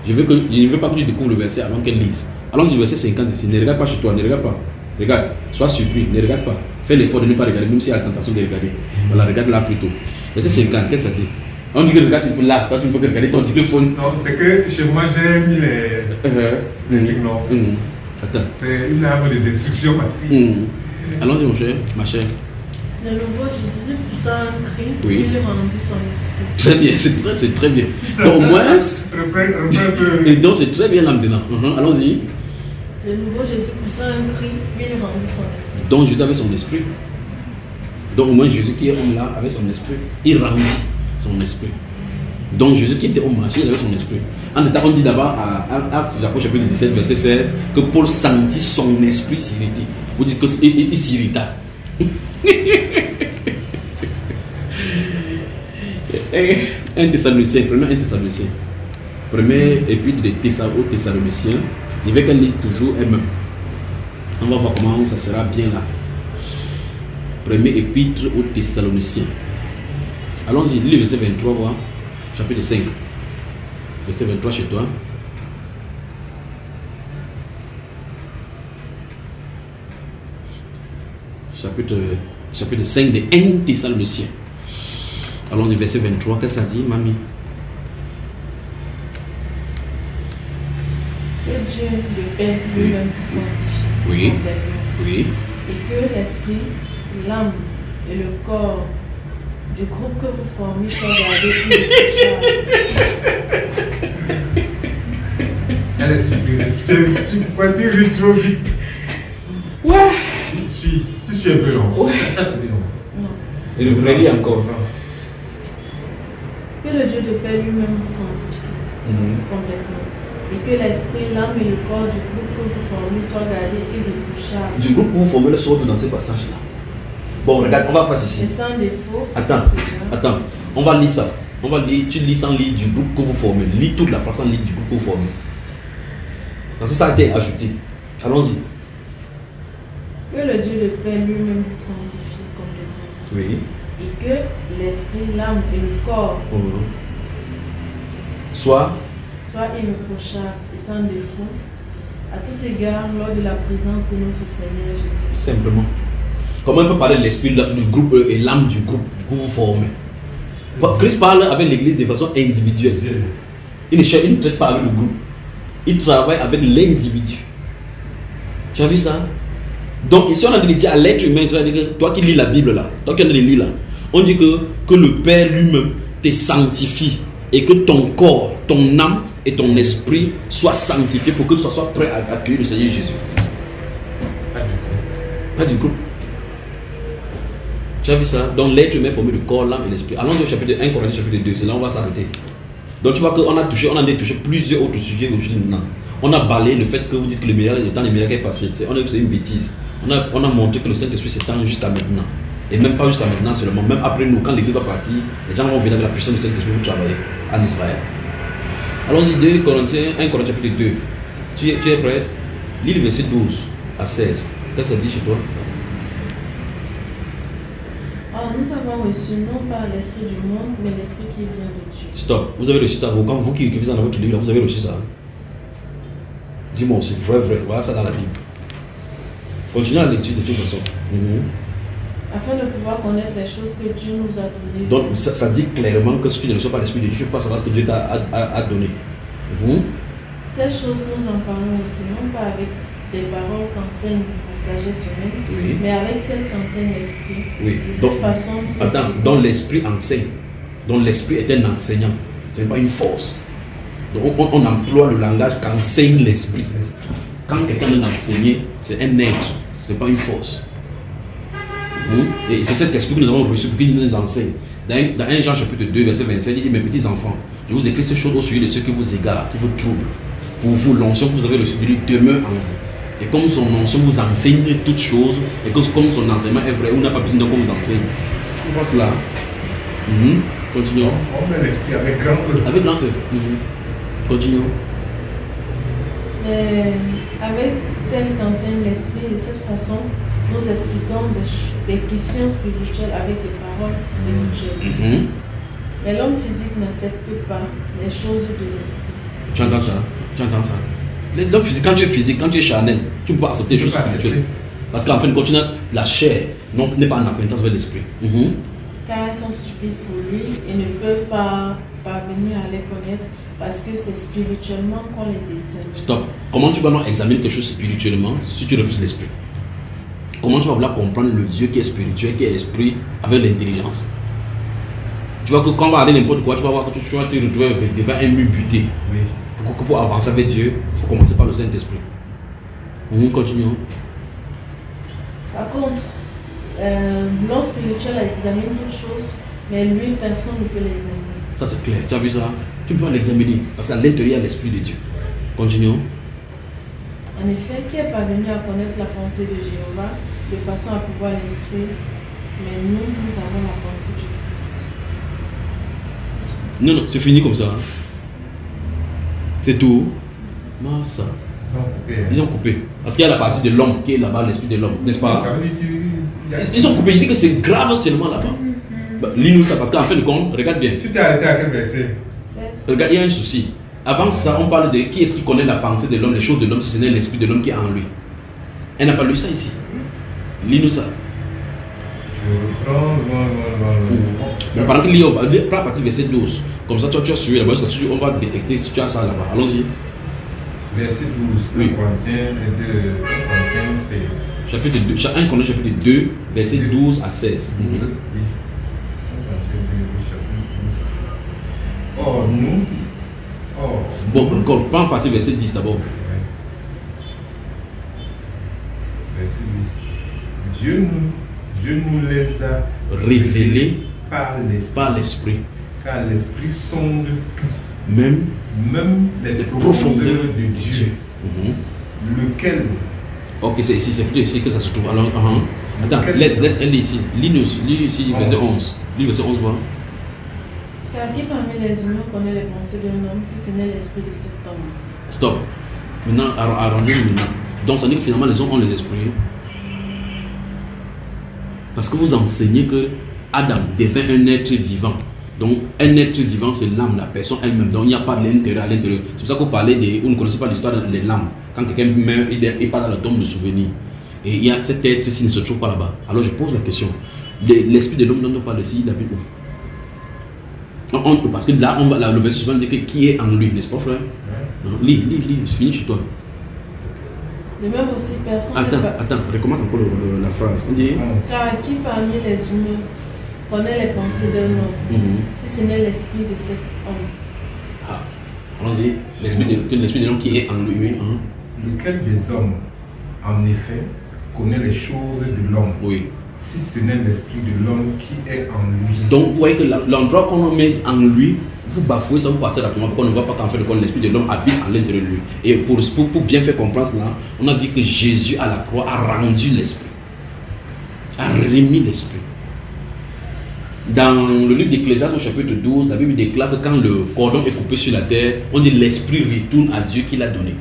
Je ne veux pas que tu découvres le verset avant qu'elle lise. Allons-y, le verset 50 ici. Ne regarde pas chez toi, ne regarde pas. Regarde, sois surpris, ne regarde pas. Fais l'effort de ne pas regarder, même s'il y a la tentation de regarder. Voilà, regarde là plutôt. Verset 50, qu'est-ce que ça dit? On dit que regarde là, toi tu ne peux que regarder ton téléphone. Non, c'est que chez moi j'ai mis les non. Attends. C'est une arme de destruction massive. Allons-y mon cher, ma chère. Le nouveau Jésus poussa un cri, il rendit son esprit. Très bien, c'est très bien. Donc au moins, et donc c'est très bien là maintenant. Allons-y. Le nouveau Jésus poussa un cri, il rendit son esprit. Donc Jésus avait son esprit. Donc au moins Jésus qui est homme là avait son esprit. Il rendit son esprit. Donc Jésus qui était homme marché, il avait son esprit. En état, on dit d'abord à Actes chapitre 17 verset 16 que Paul sentit son esprit s'irriter. Vous dites qu'il s'irrita. 1 Thessaloniciens, premier 1 Thessaloniciens. Premier épître de Thessaloniciens. Il veut qu'elle lise toujours elle-même. On va voir comment ça sera bien là. Premier épître aux Thessaloniciens. Allons-y, lis le verset 23, voir. Chapitre 5. Verset 23 chez toi. Chapitre 5 de 1 Thessaloniciens. Allons-y, verset 23. Qu'est-ce que ça dit, mamie? Que Dieu le Père lui-même vous sanctifie complètement. Oui. Et que l'esprit, l'âme et le corps du groupe que vous formez soient gardés irréprochables. Elle est surprise. Pourquoi tu ris trop vite? Ouais. Tu suis un peu long. Ouais. Ça suffit. Non. Et le vrai lit encore. Que le Dieu de paix lui-même vous sanctifie complètement. Et que l'esprit, l'âme et le corps du groupe que vous formez soient gardés irréprochables. Du groupe que vous formez le sort dans ce passage-là. Bon, regarde, on va faire ceci. Et sans défaut. Attends. On va lire ça. On va lire, tu lis sans lire du groupe que vous formez. Lis toute la phrase sans lire du groupe que vous formez. Parce que ça a été ajouté. Allons-y. Que le Dieu de paix lui-même vous sanctifie complètement. Oui. Et que l'esprit, l'âme et le corps Soit irréprochables et sans défaut à tout égard lors de la présence de notre Seigneur Jésus. simplement. Comment on peut parler de l'esprit du groupe et l'âme du groupe que vous formez? Christ parle avec l'église de façon individuelle. Il ne traite pas avec le groupe. Il travaille avec l'individu. Tu as vu ça? Donc ici on a dit à l'être humain, toi qui lis la Bible là, toi qui lis là, on dit que le Père lui-même te sanctifie et que ton corps, ton âme et ton esprit soient sanctifiés pour que tu sois prêt à accueillir le Seigneur Jésus. Pas du groupe. Tu as vu ça? Donc l'être humain est formé du corps, l'âme et l'esprit. Allons au chapitre 1 Corinthiens chapitre 2, c'est là où on va s'arrêter. Donc tu vois qu'on a touché plusieurs autres sujets aujourd'hui maintenant. On a balayé le fait que vous dites que le temps des miracles est passé. C'est une bêtise. On a montré que le Saint-Esprit s'étend jusqu'à maintenant. Et même pas jusqu'à maintenant seulement. Même après nous, quand l'église va partir, les gens vont venir avec la puissance du Saint-Esprit pour travailler en Israël. Allons-y, 1 Corinthiens chapitre 2. Tu es prête? Lis le verset 12 à 16. Qu'est-ce que ça dit chez toi? Nous avons reçu non pas l'esprit du monde, mais l'esprit qui vient de Dieu. Stop. Vous avez reçu ça. Quand vous qui vivez dans votre livre, vous avez reçu ça. Dis-moi, c'est vrai. Voilà ça dans la Bible. Continuez à l'étude de toute façon. Afin de pouvoir connaître les choses que Dieu nous a données. Donc ça dit clairement que si tu ne reçois pas l'esprit de Dieu, tu ne peux pas savoir ce que Dieu t'a donné. Ces choses, nous en parlons aussi, non pas avec des paroles qu'enseigne la sagesse humaine, mais avec celles qu'enseigne l'esprit. Oui. De cette Donc, façon, attends, donc l'esprit enseigne. Donc l'esprit est un enseignant. Ce n'est pas une force. Donc on emploie le langage qu'enseigne l'esprit. Quand quelqu'un vient enseigner, c'est un être, ce n'est pas une force. Et c'est cet esprit que nous avons reçu pour qu'il nous enseigne. Dans 1 Jean chapitre 2, verset 27, il dit: mes petits enfants, je vous écris ces choses au sujet de ceux qui vous égarent, qui vous troublent. Pour vous, l'onction que vous avez reçue de lui demeure en vous. Et comme son onction vous enseigne toutes choses, et que comme son enseignement est vrai, on n'a pas besoin qu'on vous enseigne. Tu comprends cela? Continuons. On met l'esprit avec grand E. Avec grand E. Continuons. Avec celle qu'enseigne l'esprit, de cette façon, nous expliquons des questions spirituelles avec des paroles spirituelles. Mais l'homme physique n'accepte pas les choses de l'esprit. Tu entends ça? L'homme physique, quand tu es physique, quand tu es charnel, tu ne peux pas accepter les choses spirituelles. Parce qu'en fin de compte, la chair n'est pas en acquaintance avec l'esprit. Car elles sont stupides pour lui et ne peuvent pas parvenir à les connaître parce que c'est spirituellement qu'on les examine. Stop. Comment tu vas donc examiner quelque chose spirituellement si tu refuses l'esprit? Comment tu vas vouloir comprendre le Dieu qui est spirituel, qui est esprit, avec l'intelligence? Tu vois que quand on va aller n'importe quoi, tu vas voir que tu vas te retrouver devant un mur buté. Oui. Pour avancer avec Dieu, il faut commencer par le Saint-Esprit. Continuons. Par contre, l'homme spirituel examine toutes choses, mais lui, personne ne peut l'examiner. Ça c'est clair. Tu as vu ça? Tu peux pas l'examiner parce qu'à l'intérieur, il y a l'Esprit de Dieu. Continuons. En effet, qui est parvenu à connaître la pensée de Jéhovah de façon à pouvoir l'instruire, mais nous avons la pensée du Christ. Non, c'est fini comme ça. C'est tout. Massa. Ils ont coupé. Parce qu'il y a la partie de l'homme qui est là-bas, l'esprit de l'homme, n'est-ce pas? Ça veut dire ils ont coupé. Ils disent que c'est grave seulement là-bas. Lis-nous ça parce qu'en fin de compte, regarde bien. Tu t'es arrêté à quel verset? 16. Regarde, il y a un souci. Avant ça, on parle de qui est-ce qui connaît la pensée de l'homme, les choses de l'homme, si ce n'est l'esprit de l'homme qui est en lui. Elle n'a pas lu ça ici. Lis-nous ça. Je reprends, Mais pendant qu'il lit, on va lire à partir du verset 12. Comme ça, tu as suivi là-bas, on va détecter si tu as ça là-bas. Allons-y. Verset 12, 1 Corinthiens et 2 Corinthiens 16. Chapitre 2, 1 Corinthiens chapitre 2, verset 12 à 16. Oui. 1 Corinthiens 2, chapitre 12. Or, nous. Bon, encore, prends à partir du verset 10 d'abord. Ouais. Verset 10. Dieu nous les a Révélés par l'Esprit. Car l'Esprit sonde tout. Même Les profondeurs de Dieu. Lequel. Ok, c'est ici, c'est plutôt ici que ça se trouve. Alors, attends, laisse elle ici. Lis ici, verset 11. Lis verset 11, voilà. Car qui parmi les humains connaît les pensées d'un homme si ce n'est l'esprit de cet homme? Stop. Maintenant, arrangez maintenant. Donc, ça veut dire que finalement, les hommes ont les esprits. Parce que vous enseignez que Adam devint un être vivant. Donc, un être vivant, c'est l'âme, la personne elle-même. Donc, il n'y a pas de l'intérieur à l'intérieur. C'est pour ça que vous parlez de. Vous ne connaissez pas l'histoire des lames. Quand quelqu'un meurt, il part dans la tombe de souvenirs. Et il y a cet être-ci ne se trouve pas là-bas. Alors, je pose la question. L'esprit de l'homme ne parle de s'il il habite où? Parce que là, le verset suivant dit que qui est en lui, n'est-ce pas, frère? Lis, finis chez toi. De même aussi, personne. Attends, recommence encore la phrase. On dit. Car qui parmi les humains connaît les pensées d'un homme, si ce n'est l'esprit de cet homme? Allons-y. L'esprit de l'homme qui est en lui. Lequel des hommes, en effet, connaît les choses de l'homme? Oui. Si ce n'est l'esprit de l'homme qui est en lui. Donc, vous voyez que l'endroit qu'on met en lui, vous bafouez ça, vous passez rapidement, parce qu'on ne voit pas qu'en fait, l'esprit de l'homme habite à l'intérieur de lui. Et pour bien faire comprendre cela, on a vu que Jésus à la croix a rendu l'esprit, a remis l'esprit. Dans le livre d'Ecclésiaste au chapitre 12, la Bible déclare que quand le cordon est coupé sur la terre, on dit l'esprit retourne à Dieu qui l'a donné.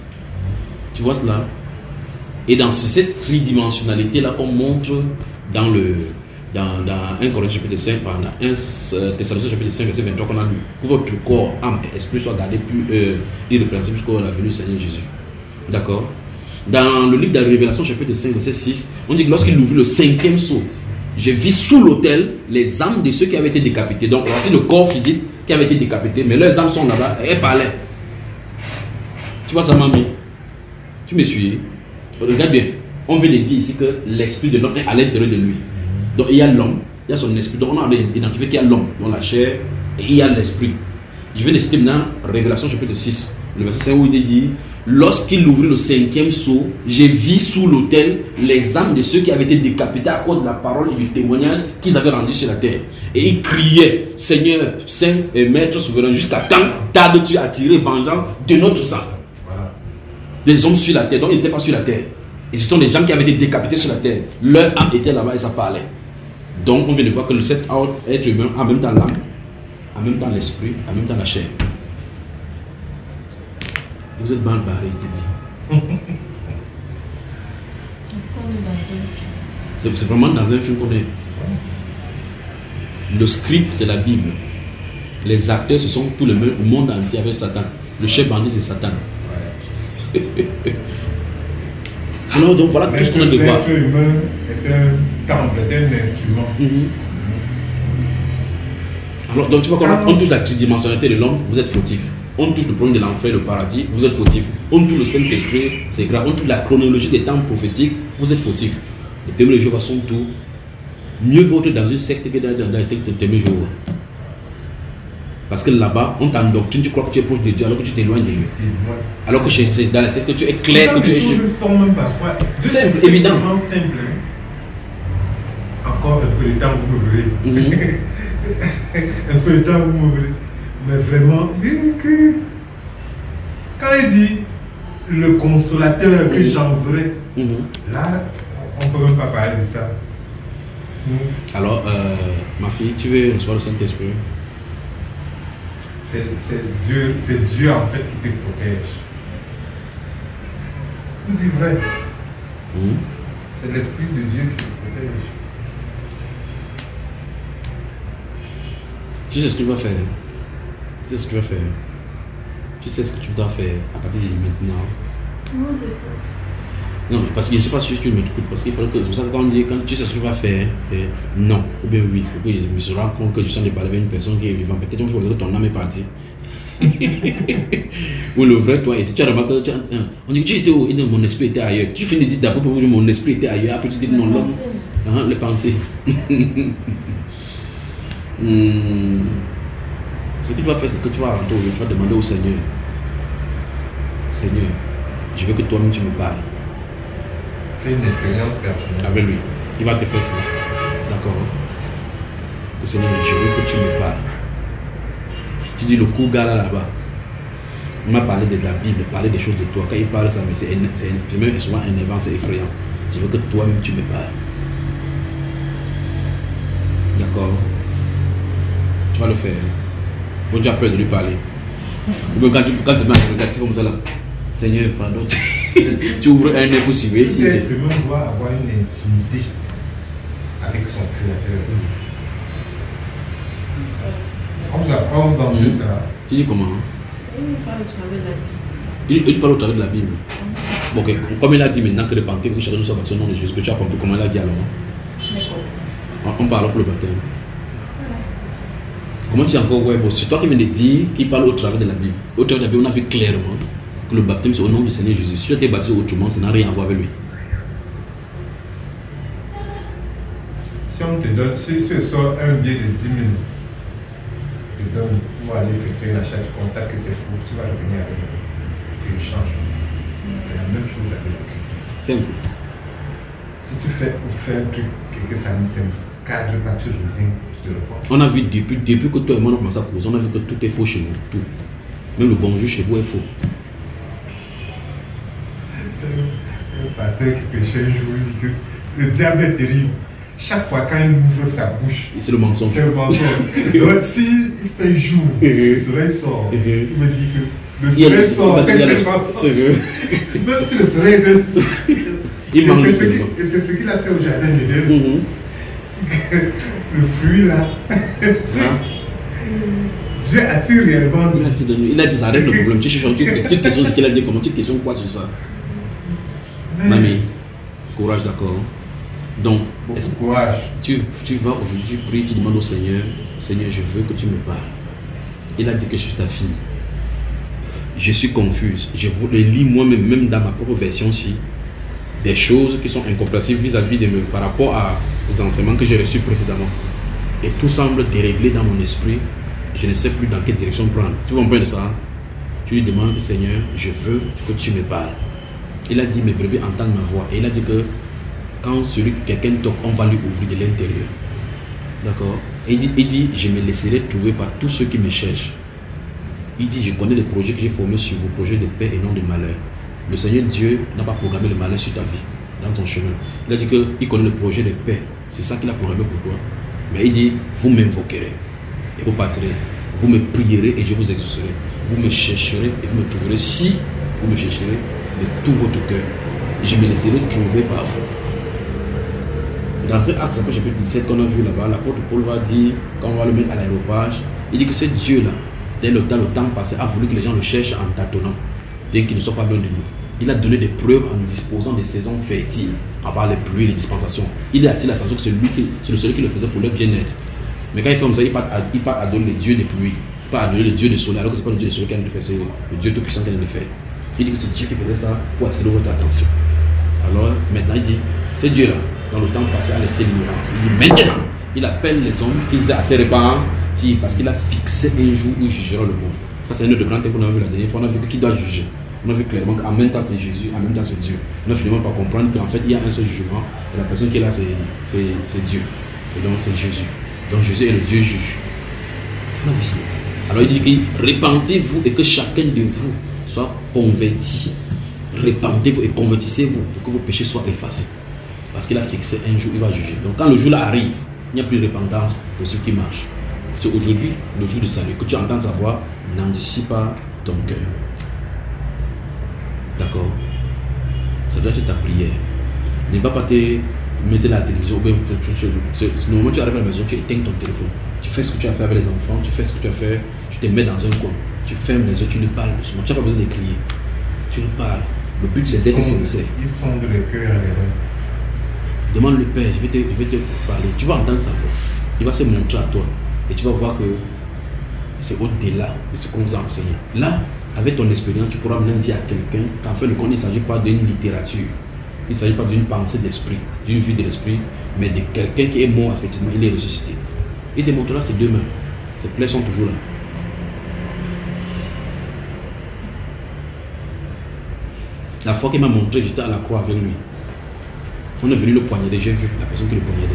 Tu vois cela? Et dans cette tridimensionnalité-là qu'on montre dans 1 Corinthiens chapitre 5, dans 1 Thessaloniciens chapitre 5, verset 23 qu'on a lu, que votre corps, âme et esprit soient gardés plus irrépréhensibles jusqu'à la venue du Seigneur Jésus. D'accord? Dans le livre de la Révélation chapitre 5, verset 6, on dit que lorsqu'il ouvrit le 5e sceau, je vis sous l'autel les âmes de ceux qui avaient été décapités. Donc voici le corps physique qui avait été décapité, mais leurs âmes sont là-bas et elles parlaient. Tu vois ça, mamie? Tu me suis? Regarde bien. On veut dire ici que l'esprit de l'homme est à l'intérieur de lui. Donc il y a l'homme, il y a son esprit. Donc on a identifié qu'il y a l'homme dans la chair et il y a l'esprit. Je vais le citer maintenant, Révélation chapitre 6, le verset 5 où il dit: lorsqu'il ouvrit le 5e sceau, j'ai vu sous l'autel les âmes de ceux qui avaient été décapités à cause de la parole et du témoignage qu'ils avaient rendu sur la terre. Et ils criaient: Seigneur, Saint et Maître souverain, jusqu'à quand tardes-tu à tirer vengeance de notre sang? Voilà. Des hommes sur la terre, donc ils n'étaient pas sur la terre. Et ce sont des gens qui avaient été décapités sur la terre. Leur âme était là-bas et ça parlait. Donc on vient de voir que cet être humain a en même temps l'âme, en même temps l'esprit, en même temps la chair. Vous êtes mal barré, il te dit. Est-ce qu'on est dans un film? C'est vraiment dans un film qu'on est. Le script, c'est la Bible. Les acteurs, ce sont tout le monde entier avec Satan. Le chef bandit, c'est Satan. Alors, donc voilà tout ce qu'on a de voir. L'être humain est un temple, est un instrument. Alors, donc tu vois, quand on touche la tridimensionnalité de l'homme, vous êtes fautif. On touche le problème de l'enfer, le paradis, vous êtes fautif. On touche le Saint-Esprit, c'est grave. On touche la chronologie des temps prophétiques, vous êtes fautif. Les témoins de Jéhovah sont tout. Mieux vaut être dans une secte que dans les témoins de Jéhovah. Parce que là-bas, on t'endoctrine, tu crois que tu es proche de Dieu alors que tu t'éloignes de lui. Alors que dans la secte, tu es clair que tu es Jésus. Simple, évident. Simple. Encore un peu de temps, vous me verrez. Un peu de temps, vous me verrez. Mais vraiment, quand il dit le consolateur que j'enverrai, là, on ne peut même pas parler de ça. Alors, ma fille, tu veux recevoir le Saint-Esprit? C'est Dieu en fait qui te protège. Vous dites vrai. C'est l'Esprit de Dieu qui te protège. Tu sais ce que tu vas faire. Tu sais ce que tu vas faire. Tu sais ce que tu dois faire à partir de maintenant. Non, parce que je ne sais pas si tu m'écoutes, parce qu'il faudrait que, c'est pour ça que quand on dit, quand tu sais ce que tu vas faire, c'est non, ou bien oui, ou bien je me suis rendu compte que je suis en train de parler avec une personne qui est vivante, peut-être qu'il faut que ton âme est partie. Ou le vrai toi, et si tu as remarqué, on dit que tu étais où, mon esprit était ailleurs, tu finis de dire d'abord que mon esprit était ailleurs, après tu dis non, l'homme, les pensées. Ce que tu vas faire, c'est que tu vas rentrer aujourd'hui, tu vas demander au Seigneur, Seigneur, je veux que toi-même tu me parles. Fais une expérience personnelle. Avec lui. Il va te faire ça. D'accord. Que Seigneur, je veux que tu me parles. Tu dis le coup gars là-bas. Il m'a parlé de la Bible, parlé des choses de toi. Quand il parle ça, c'est même souvent énervant, c'est effrayant. Je veux que toi-même tu me parles. D'accord. Tu vas le faire. Bon, tu as peur de lui parler. Quand tu mets un négatif comme ça là, Seigneur, pardon. Tu ouvres un œil pour suivre. Tout être humain doit avoir une intimité avec son Créateur. On vous enseigne ça. Tu dis comment? Il parle au travers de la Bible. Il parle au travers de la Bible. Bon, okay. Comme il a dit maintenant que le baptême, que chacun nous soit baptisé au nom de Jésus, que tu as compris comment il a dit alors? On parle pour le baptême. Comment tu dis encore, ouais, bon, c'est toi qui viens de dire qu'il parle au travers de la Bible. Au travers de la Bible, on a vu clairement que le baptême c'est au nom du Seigneur Jésus. Si tu as été baptisé autrement, ça n'a rien à voir avec lui. Si on te donne, si tu sors un billet de 10 000, tu te donnes pour aller effectuer un achat, tu constates que c'est faux, tu vas revenir avec le change. C'est la même chose avec les Écritures. Simple. Si tu fais un truc et que ça ne se cadre pas, tu reviens, tu te reportes. On a vu depuis que toi et moi on a commencé à causer, on a vu que tout est faux chez vous. Tout. Même le bonjour chez vous est faux. C'est un pasteur qui prêchait un jour, il dit que le diable est terrible. Chaque fois quand il ouvre sa bouche, c'est le mensonge. C'est le mensonge. Donc s'il fait jour, le soleil sort. Il me dit que le soleil sort, c'est le mensonge. Même si le soleil est il manque. Et c'est ce qu'il a fait au jardin de Dieu. Le fruit là. Dieu attire réellement. Il a dit ça règle le problème. Tu cherches une question, ce qu'il a dit, comment tu questionnes quoi sur ça? Mamie, courage, d'accord. Donc, courage. Tu vas aujourd'hui, tu pries, tu demandes au Seigneur, Seigneur, je veux que tu me parles. Il a dit que je suis ta fille. Je suis confuse. Je vous le lis moi-même, même dans ma propre version-ci, des choses qui sont incompréhensibles vis-à-vis de par rapport aux enseignements que j'ai reçus précédemment. Et tout semble déréglé dans mon esprit. Je ne sais plus dans quelle direction prendre. Tu comprends ça? Tu lui demandes, Seigneur, je veux que tu me parles. Il a dit, mes brebis entendent ma voix. Et il a dit que quand quelqu'un toque, on va lui ouvrir de l'intérieur. D'accord? Et il dit, je me laisserai trouver par tous ceux qui me cherchent. Il dit, je connais les projets que j'ai formés sur vos projets de paix et non de malheur. Le Seigneur Dieu n'a pas programmé le malheur sur ta vie, dans ton chemin. Il a dit qu'il connaît le projet de paix. C'est ça qu'il a programmé pour toi. Mais il dit, vous m'invoquerez et vous partirez. Vous me prierez et je vous exaucerai. Vous me chercherez et vous me trouverez. Si vous me chercherez de tout votre cœur, je me laisserai trouver par vous. Dans ce acte chapitre 17 qu'on a vu là-bas, l'apôtre Paul va dire, quand on va le mettre à l'aéropage, il dit que ce Dieu-là, dans le temps passé, a voulu que les gens le cherchent en tâtonnant, bien qu'il ne soit pas loin de nous. Il a donné des preuves en disposant des saisons fertiles, à part les pluies et les dispensations. Il a attiré l'attention que c'est le seul qui le faisait pour leur bien-être. Mais quand il fait comme ça, il part adorer le Dieu des pluies, il part adorer le Dieu du soleil, alors que ce n'est pas le Dieu du soleil qui a le fait, c'est le Dieu tout-puissant qui a le fait. Il dit que c'est Dieu qui faisait ça pour attirer votre attention. Alors maintenant il dit, c'est Dieu-là, dans le temps passé, a laissé l'ignorance. Il dit maintenant, il appelle les hommes qu'ils aient assez repentis parce qu'il a fixé un jour où il jugera le monde. Ça c'est un autre grand thème qu'on a vu la dernière fois, on a vu qui doit juger. On a vu clairement qu'en même temps c'est Jésus, en même temps c'est Dieu. On a finalement pas comprendre qu'en fait il y a un seul jugement et la personne qui est là c'est Dieu. Et donc c'est Jésus. Donc Jésus est le Dieu juge. On a vu ça. Alors il dit que répentez-vous et que chacun de vous soit converti. Répentez-vous et convertissez-vous pour que vos péchés soient effacés. Parce qu'il a fixé un jour, il va juger. Donc quand le jour là arrive, il n'y a plus de repentance pour ceux qui marchent. C'est aujourd'hui le jour du salut. Que tu entends sa voix, n'anticipe pas ton cœur. D'accord? Ça doit être ta prière. Ne va pas te mettre la télévision. Normalement tu arrives à la maison, tu éteins ton téléphone. Tu fais ce que tu as fait avec les enfants, tu fais ce que tu as fait, tu te mets dans un coin. Tu fermes les yeux, tu lui parles doucement. Tu n'as pas besoin de crier. Tu lui parles. Le but c'est d'être sincère. Ils sondent le cœur et les reins. Demande le Père, je vais te parler. Tu vas entendre ça. Il va se montrer à toi. Et tu vas voir que c'est au-delà de ce qu'on vous a enseigné. Là, avec ton expérience, tu pourras même dire à quelqu'un qu'en fait, il ne s'agit pas d'une littérature. Il ne s'agit pas d'une pensée d'esprit, d'une vie de l'esprit, mais de quelqu'un qui est mort, effectivement, il est ressuscité. Il te montrera ses deux mains. Ses plaies sont toujours là. La fois qu'il m'a montré, j'étais à la croix avec lui. On est venu le poignarder, j'ai vu la personne qui le poignardait.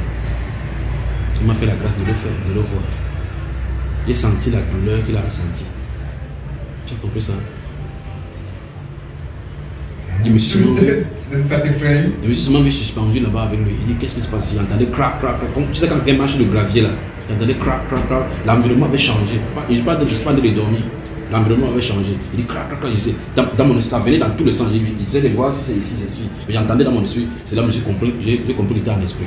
Il m'a fait la grâce de le faire, de le voir. J'ai senti la douleur qu'il a ressentie. Tu as compris ça? Il me suis seulement vu suspendu là-bas avec lui. Il dit qu'est-ce qui se passe? J'entendais crac, crac, crac. Tu sais quand quelqu'un marche sur le gravier là, j'entendais crac, crac, crac. L'environnement avait changé. Je n'ai pas de les dormir. L'environnement avait changé. Il dit crac, crac, crac. Dans mon esprit, ça venait dans tout le sens. Il disait de voir si c'est ici, c'est ici. Mais j'entendais dans mon esprit. C'est là que j'ai compris qu'il était en esprit.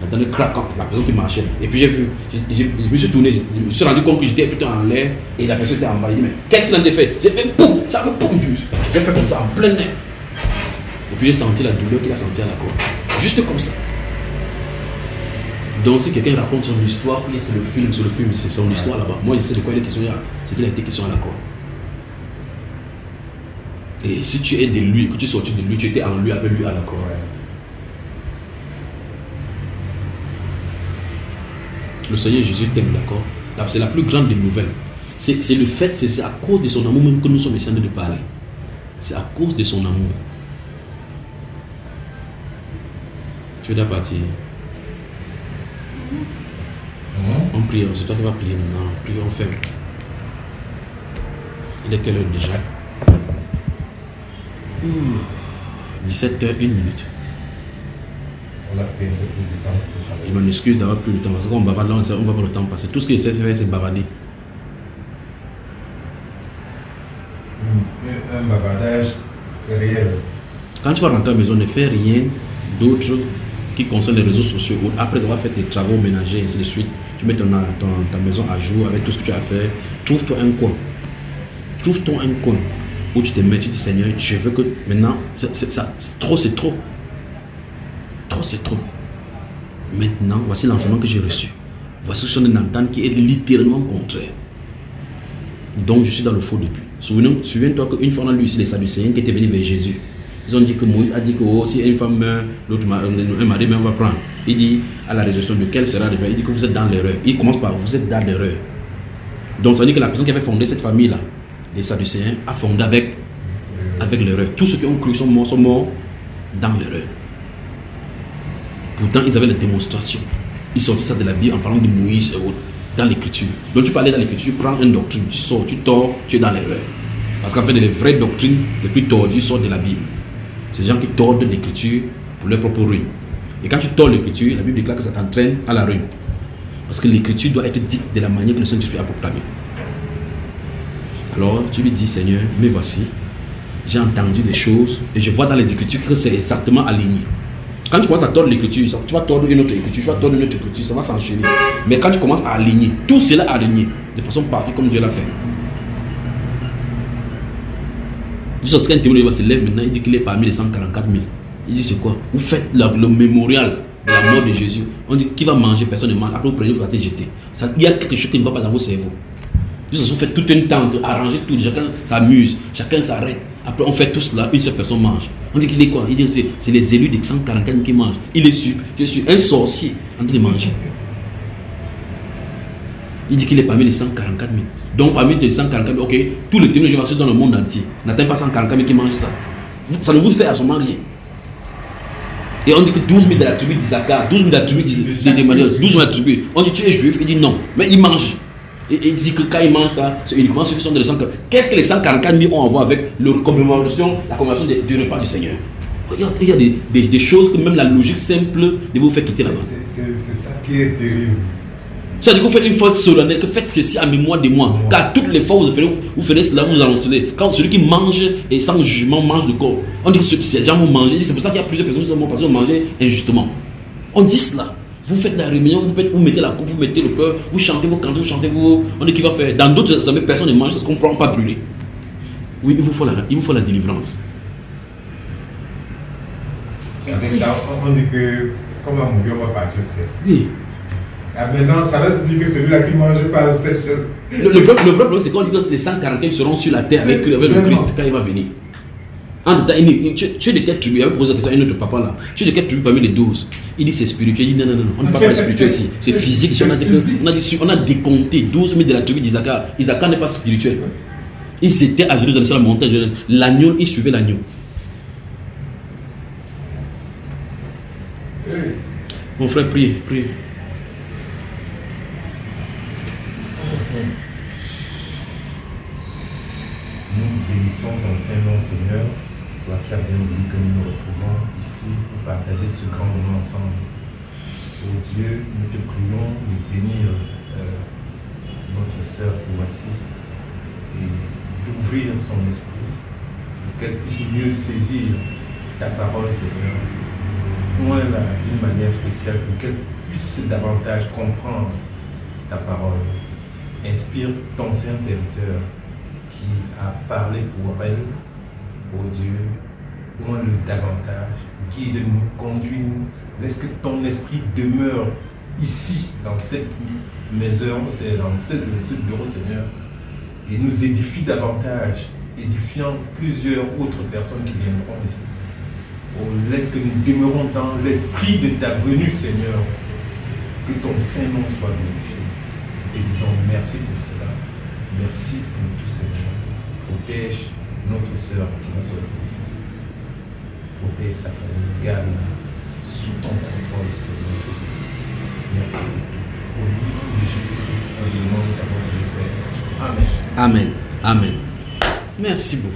J'entendais crac, crac, la personne qui marchait. Et puis j'ai vu, je me suis tourné, je me suis rendu compte que j'étais plutôt en l'air et la personne était en bas. Il dit mais qu'est-ce qu'il en a fait? J'ai fait poum, ça fait poum. J'ai fait comme ça en plein air. Et puis j'ai senti la douleur qu'il a senti à la croix. Juste comme ça. Donc si quelqu'un raconte son histoire, c'est le film, c'est son histoire là-bas. Moi je sais de quoi il est question, c'est qu'il a été question à la croix. Et si tu es de lui, que tu es sorti de lui, tu étais en lui avec lui à la croix. Le Seigneur Jésus t'aime, d'accord? C'est la plus grande des nouvelles. C'est le fait, c'est à cause de son amour même que nous sommes essayés de parler. C'est à cause de son amour. Tu es déjà parti? On prie, c'est toi qui vas prier maintenant. Prions, on ferme. Il est quelle heure déjà? 17h, 1 minute. On a pris un peu plus de temps. Je m'en excuse d'avoir plus de temps parce qu'on bavarde là, on va pas le temps passer. Tout ce que j'essaie de faire, c'est bavarder. Un bavardage réel. Quand tu vas rentrer à la maison, ne fais rien d'autre qui concerne les réseaux sociaux. Après avoir fait tes travaux ménagers et ainsi de suite, tu mets ta maison à jour avec tout ce que tu as fait. Trouve-toi un coin. Trouve-toi un coin où tu te mets, tu dis Seigneur, je veux que maintenant, trop c'est trop. Trop c'est trop. Maintenant, voici l'enseignement que j'ai reçu. Voici ce que je entends qui est littéralement contraire. Donc je suis dans le faux depuis. Souviens-toi qu'une fois on a lu ici les Sadducéens qui étaient venus vers Jésus. Ils ont dit que Moïse a dit que oh, si une femme meurt, un mari meurt, on va prendre. Il dit à la résurrection de quelle sera l'erreur. Il dit que vous êtes dans l'erreur. Il commence par vous êtes dans l'erreur. Donc ça veut dire que la personne qui avait fondé cette famille-là, des Sadducéens, a fondé avec l'erreur. Tous ceux qui ont cru sont morts dans l'erreur. Pourtant, ils avaient la démonstration. Ils sortaient ça de la Bible en parlant de Moïse et autres, dans l'écriture. Donc tu parlais dans l'écriture, tu prends une doctrine, tu sors, tu tords, tu es dans l'erreur. Parce qu'en fait, les vraies doctrines les plus tordues sortent de la Bible. C'est les gens qui tordent l'écriture pour leur propre ruine. Et quand tu tords l'écriture, la Bible déclare que ça t'entraîne à la ruine. Parce que l'écriture doit être dite de la manière que le Saint-Esprit a proclamé. Alors tu lui dis, Seigneur, mais voici, j'ai entendu des choses et je vois dans les écritures que c'est exactement aligné. Quand tu commences à tordre l'écriture, tu vas tordre une autre écriture, tu vas tordre une autre écriture, ça va s'enchaîner. Mais quand tu commences à aligner, tout cela aligné de façon parfaite comme Dieu l'a fait. Jusqu'à ce qu'un témoin se lève maintenant, il dit qu'il est parmi les 144 000. Il dit c'est quoi? Vous faites le mémorial de la mort de Jésus. On dit qui va manger, personne ne mange. Après vous prenez, vous allez jeter. Il y a quelque chose qui ne va pas dans vos cerveaux. Jusqu'à vous faites tout un temps, arranger tout, chacun s'amuse, chacun s'arrête. Après on fait tout cela, une seule personne mange. On dit qu'il est quoi? Il dit c'est les élus des 144 000 qui mangent. Il est sûr, je suis un sorcier en train de manger. Il dit qu'il est parmi les 144 000. Donc parmi les 144 000, ok, tous les témoins dans le monde entier n'atteignent pas 144 000 qui mangent ça. Ça ne vous fait absolument rien. Et on dit que 12 000 de la tribu d'Isaacar, 12 000 de la tribu des Manières, 12 000 de la tribu. On dit tu es juif, il dit non, mais il mange. Et il dit que quand il mange ça, c'est uniquement ceux qui sont dans les 144 000. Qu'est-ce que les 144 000 ont à voir avec la commémoration du repas du Seigneur? Regarde, il y a des choses que même la logique simple de vous faire quitter là-bas. C'est ça qui est terrible. C'est-à-dire que vous faites une fois solennelle, que faites ceci à mémoire de moi. Car toutes les fois vous ferez cela, vous annoncerez. Quand celui qui mange et sans jugement mange le corps. On dit que ces gens vont manger. C'est pour ça qu'il y a plusieurs personnes qui sont mortes parce qu'ils ont mangé injustement. On dit cela. Vous faites la réunion, vous mettez la coupe, vous mettez le peur, vous chantez vos cantons, vous chantez vos... On dit qu'il va faire. Dans d'autres assemblées, personne ne mange parce qu'on ne prend pas brûler. Oui, il vous faut la délivrance. Avec ça, on dit que comme à mourir, on va partir seul. Oui. Ah, maintenant, ça veut dire que celui-là qui ne mange pas seul. Le vrai problème, c'est qu'on dit que les 144 seront sur la terre avec le Christ quand il va venir. En détail, tu es de quelle tribu? Il avait posé la question à un autre papa là. Tu es de quelle tribu parmi les 12? Il dit c'est spirituel. Il dit non, on ne parle pas de spirituel ici. C'est physique. On a décompté 12 000 de la tribu d'Isaacar. Isaacar n'est pas spirituel. Ils étaient à Jérusalem sur la montagne de Jérusalem. L'agneau, ils suivaient l'agneau. Mon frère, prie. Nous bénissons ton Saint-Nom, Seigneur, toi qui as bien voulu que nous nous retrouvons ici pour partager ce grand moment ensemble. Oh Dieu, nous te prions de bénir notre sœur Kouassi et d'ouvrir son esprit pour qu'elle puisse mieux saisir ta parole, Seigneur. Moins là, d'une manière spéciale, pour qu'elle puisse davantage comprendre ta parole. Inspire ton saint serviteur qui a parlé pour elle, oh Dieu, moins-le davantage, guide-nous, conduis-nous, laisse que ton esprit demeure ici, dans cette maison, dans ce bureau, Seigneur, et nous édifie davantage, édifiant plusieurs autres personnes qui viendront ici. Oh, laisse que nous demeurons dans l'esprit de ta venue, Seigneur, que ton Saint-Nom soit glorifié. Nous te disons merci pour cela. Merci pour tout, Seigneur. Protège notre sœur qui va sortir d'ici. Protège sa famille, garde-la sous ton contrôle, Seigneur Jésus. Merci pour tout. Au nom de Jésus-Christ, au nom de ta bonté, Père. Amen. Amen. Merci beaucoup.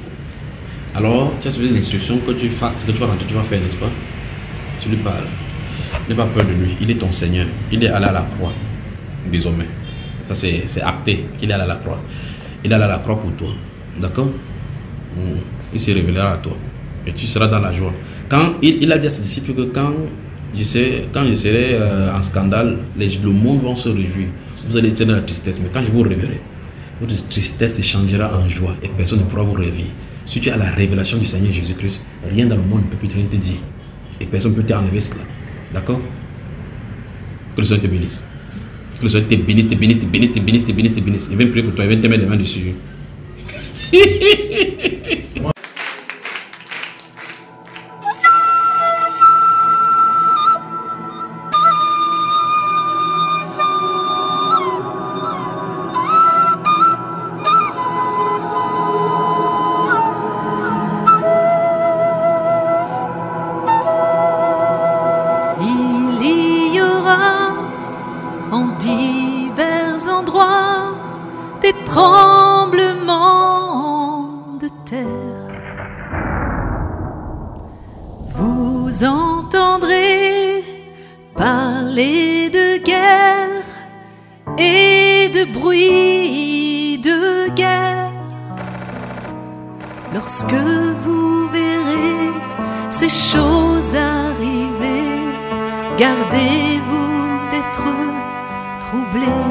Alors, tu as suivi l'instruction que tu vas rentrer, tu vas faire, n'est-ce pas? Tu lui parles. N'aie pas peur de lui. Il est ton Seigneur. Il est allé à la croix, désormais. Ça, c'est acté. Il est allé à la croix. Il est allé à la croix pour toi. D'accord? Il se révélera à toi. Et tu seras dans la joie. Quand il a dit à ses disciples que quand je serai en scandale, le monde va se réjouir. Vous allez être dans la tristesse. Mais quand je vous révélerai, votre tristesse se changera en joie et personne ne pourra vous réveiller. Si tu as la révélation du Seigneur Jésus-Christ, rien dans le monde ne peut plus rien te dire. Et personne ne peut t'enlever cela. D'accord? Que le Seigneur te bénisse. Que le Seigneur te bénisse, te bénisse, te bénisse, te bénisse, te bénisse, te bénisse. Il vient prier pour toi, il vient te mettre les mains dessus. Tremblements de terre, vous entendrez parler de guerre et de bruit de guerre. Lorsque vous verrez ces choses arriver, gardez-vous d'être troublés.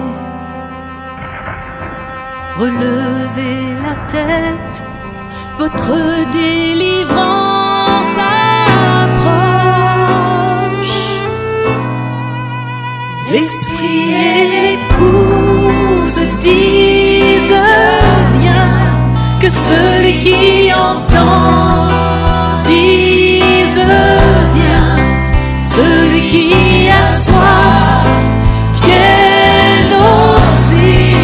Relevez la tête, votre délivrance approche. L'esprit et l'épouse disent viens, que celui qui entend dise viens, celui qui a soif vienne aussi.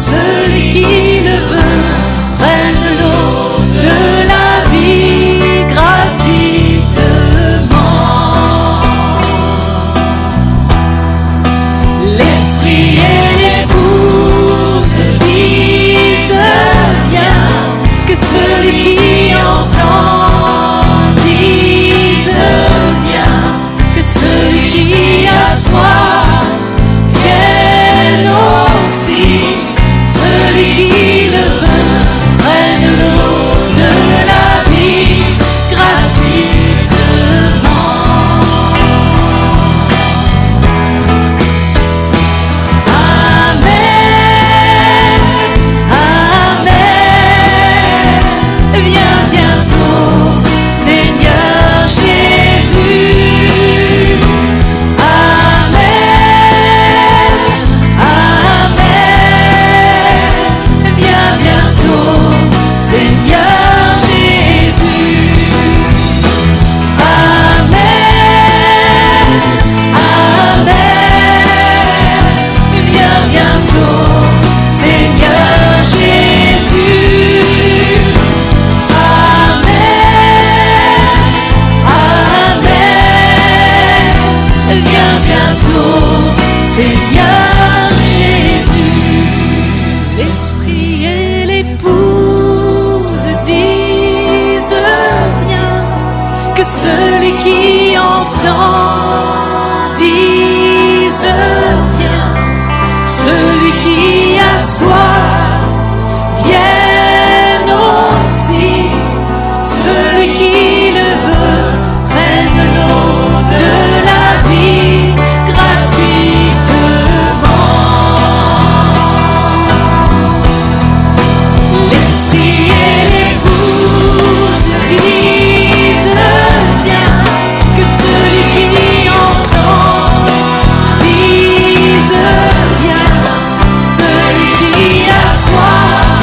Celui qui le veut, prenne l'eau de la vie gratuitement. L'esprit et l'épouse L'esprit et l'épouse disent viens, que celui qui entend dise viens, celui qui a soif vienne aussi, celui qui le veut prenne l'eau de la vie gratuitement. L'esprit et l'épouse disent viens, que celui qui entend dise viens, celui qui a soif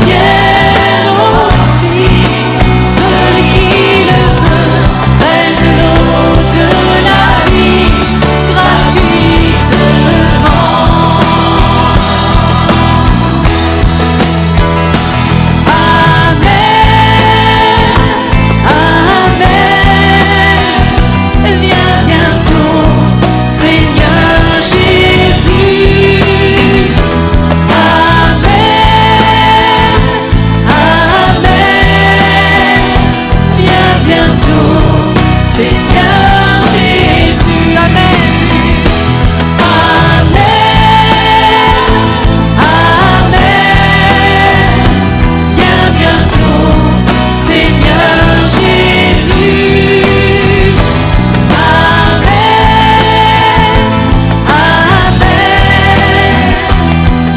vienne aussi, celui qui le veut prenne l'eau de la vie gratuitement. Amen, Amen. Viens bientôt, Seigneur Jésus. Amen, Amen. Viens bientôt, Seigneur Jésus. Amen. Amen, Amen. Viens bientôt, Seigneur Jésus. Amen, Amen.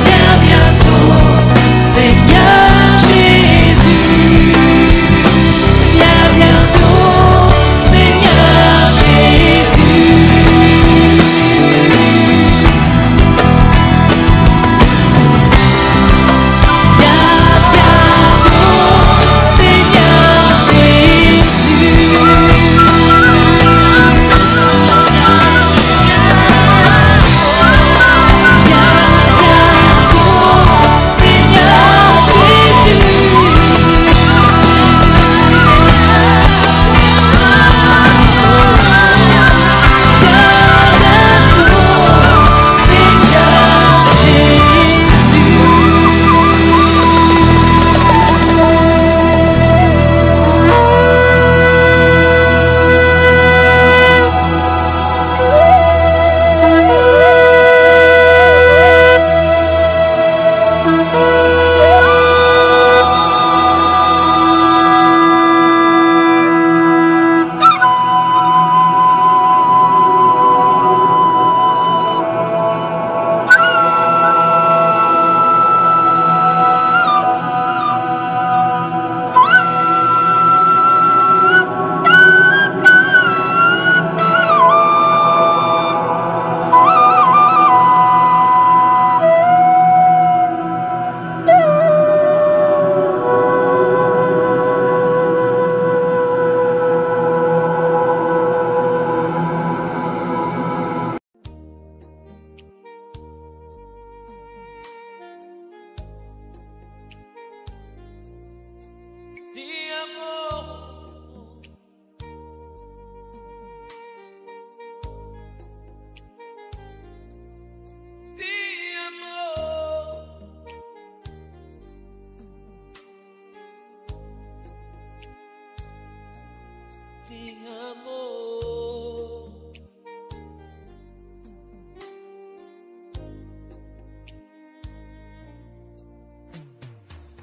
Viens bientôt, Seigneur Jésus. Viens bientôt, Seigneur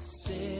Say